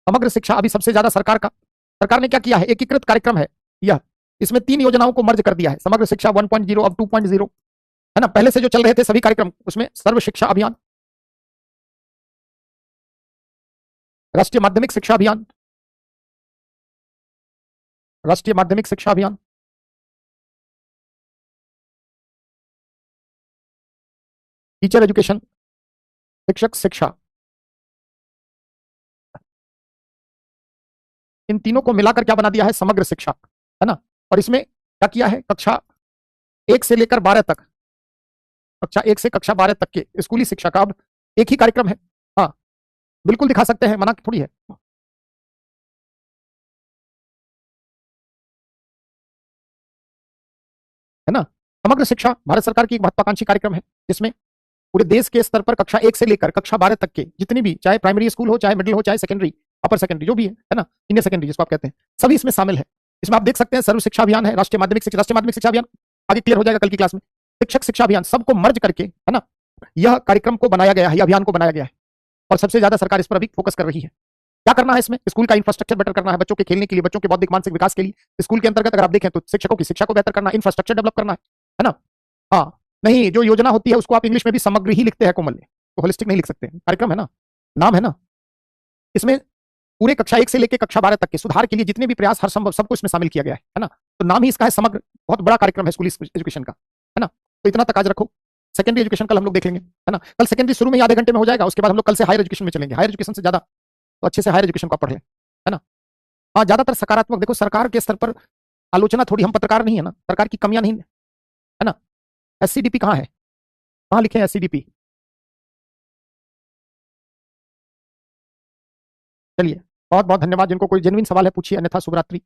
समग्र शिक्षा अभी सबसे ज्यादा सरकार ने क्या किया है, एकीकृत कार्यक्रम है यह। इसमें 3 योजनाओं को मर्ज कर दिया है, समग्र शिक्षा 1.0 अब 2.0, है ना। पहले से जो चल रहे थे सभी कार्यक्रम, उसमें सर्व शिक्षा अभियान, राष्ट्रीय माध्यमिक शिक्षा अभियान, राष्ट्रीय माध्यमिक शिक्षा अभियान, टीचर एजुकेशन, शिक्षक शिक्षा, इन तीनों को मिलाकर क्या बना दिया है, समग्र शिक्षा, है ना। और इसमें क्या किया है, कक्षा 1 से लेकर 12 तक, कक्षा 1 से कक्षा 12 तक के स्कूली शिक्षा का अब एक ही कार्यक्रम है। हाँ, बिल्कुल दिखा सकते हैं, मना थोड़ी है ना। समग्र शिक्षा भारत सरकार की एक महत्वाकांक्षी कार्यक्रम है, जिसमें पूरे देश के स्तर पर कक्षा 1 से लेकर कक्षा 12 तक के जितनी भी, चाहे प्राइमरी स्कूल हो, चाहे मिडिल हो, चाहे सेकेंडरी, अपर सेकेंडरी जो भी है ना, सीनियर सेकेंडरी जिसको आप कहते हैं, सभी इसमें शामिल है। इसमें आप देख सकते हैं सर्व शिक्षा अभियान है, राष्ट्रीय माध्यमिक शिक्षा अभियान आगे क्लियर हो जाएगा कल की क्लास में, शिक्षक शिक्षा अभियान, सबको मर्ज करके, है ना, यह कार्यक्रम को बनाया गया है, यह अभियान को बनाया गया है। और सबसे ज्यादा सरकार इस पर अभी फोकस कर रही है। क्या करना है इसमें, स्कूल का इंफ्रास्ट्रक्चर बेटर करना है, बच्चों के खेलने के लिए, बच्चों के बौद्धिक मानसिक विकास के लिए। स्कूल के अंतर्गत अगर आप देखें तो शिक्षकों की शिक्षा को बेहतर करना, इंफ्रास्ट्रक्चर डेवलप करना है ना। हाँ, नहीं, जो योजना होती है उसको आप इंग्लिश में भी समग्र ही लिखते हैं कोमल, तो होलिस्टिक नहीं लिख सकते, कार्यक्रम है ना, नाम है ना। इसमें पूरे कक्षा 1 से लेकर कक्षा 12 तक के सुधार के लिए जितने भी प्रयास हर संभव सबको इसमें शामिल किया गया है ना। तो नाम ही इसका है समग्र, बहुत बड़ा कार्यक्रम है स्कूल एजुकेशन का, है ना। तो इतना तक आज रखो। सेकेंडरी एजुकेशन कल हम लोग देख लेंगे, है ना। कल सेकेंडरी शुरू में आधे घंटे में हो जाएगा, उसके बाद हम लोग कल से हायर एजुकेशन में चलेंगे, हायर एजुकेशन से ज्यादा तो अच्छे से हायर एजुकेशन को पढ़ लें, है ना। हाँ, ज्यादातर सकारात्मक, देखो सरकार के स्तर पर आलोचना थोड़ी, हम पत्रकार नहीं है ना, सरकार की कमियां नहीं है ना। एससीडीपी कहाँ है, कहाँ लिखे एससीडीपी। चलिए, बहुत बहुत धन्यवाद, जिनको कोई जेन्युइन सवाल है पूछिए, अन्यथा शुभ रात्रि।